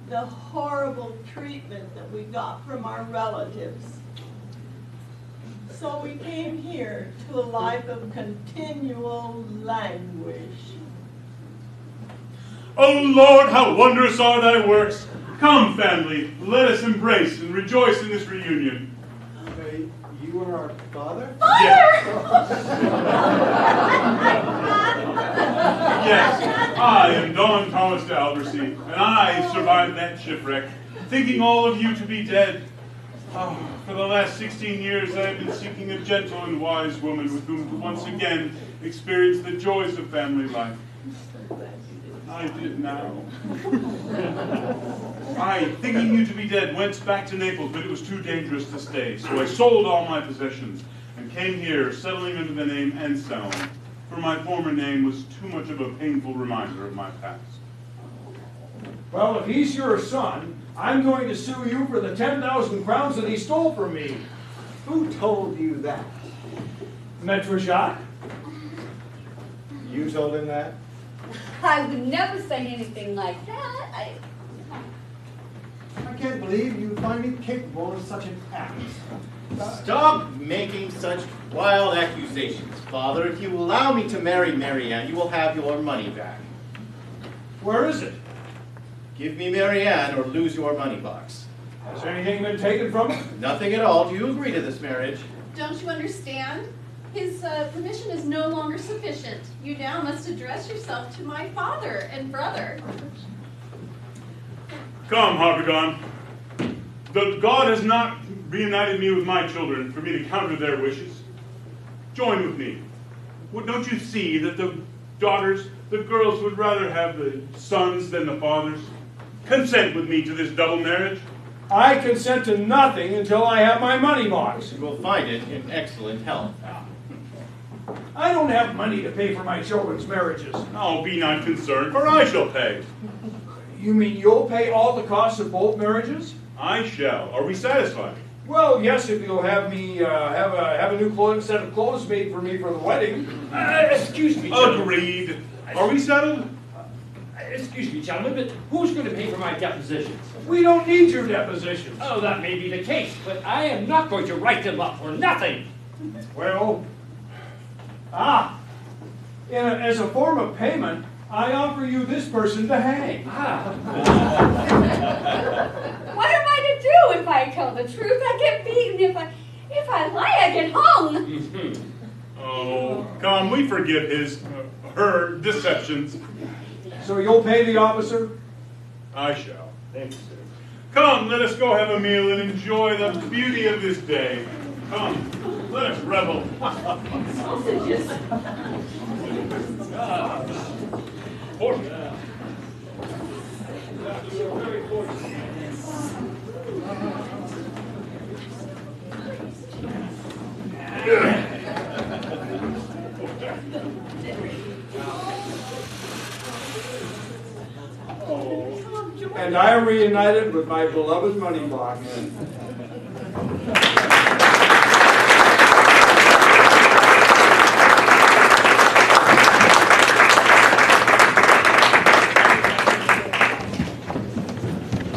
the horrible treatment that we got from our relatives. So we came here to a life of continual languish. O Lord, how wondrous are thy works! Come, family, let us embrace and rejoice in this reunion. You are our father? Yes, I am Don Thomas de Albersy, and I survived that shipwreck, thinking all of you to be dead. Oh, for the last 16 years, I have been seeking a gentle and wise woman with whom to once again experience the joys of family life. I did now. I, thinking you to be dead, went back to Naples, but it was too dangerous to stay, so I sold all my possessions and came here, settling under the name Anselm, for my former name was too much of a painful reminder of my past. Well, if he's your son, I'm going to sue you for the 10,000 crowns that he stole from me. Who told you that? Maître Jacques? You told him that? I would never say anything like that. I can't believe you find me capable of such an act. Stop making such wild accusations, Father. If you allow me to marry Marianne, you will have your money back. Where is it? Give me Marianne or lose your money box. Has anything been taken from it? Nothing at all. Do you agree to this marriage? Don't you understand? His permission is no longer sufficient. You now must address yourself to my father and brother. Come, Harpagon. God has not reunited me with my children for me to counter their wishes. Join with me. Don't you see that the daughters, the girls would rather have the sons than the fathers? Consent with me to this double marriage. I consent to nothing until I have my money box. You will find it in excellent health. I don't have money to pay for my children's marriages. Oh, be not concerned, for I shall pay. You mean you'll pay all the costs of both marriages? I shall. Are we satisfied? Well, yes, if you'll have me have a new set of clothes made for me for the wedding. Excuse me, gentlemen. Agreed. Are we settled? Excuse me, gentlemen, but who's going to pay for my depositions? We don't need your depositions. Oh, that may be the case, but I am not going to write them up for nothing. Well, as a form of payment, I offer you this person to hang. What am I to do if I tell the truth? I get beaten. If I lie, I get hung. Oh, come, we forgive her deceptions. So you'll pay the officer? I shall. Thank you, sir. Come, let us go have a meal and enjoy the beauty of this day. Come, let us revel. Sausages. And I am reunited with my beloved money box.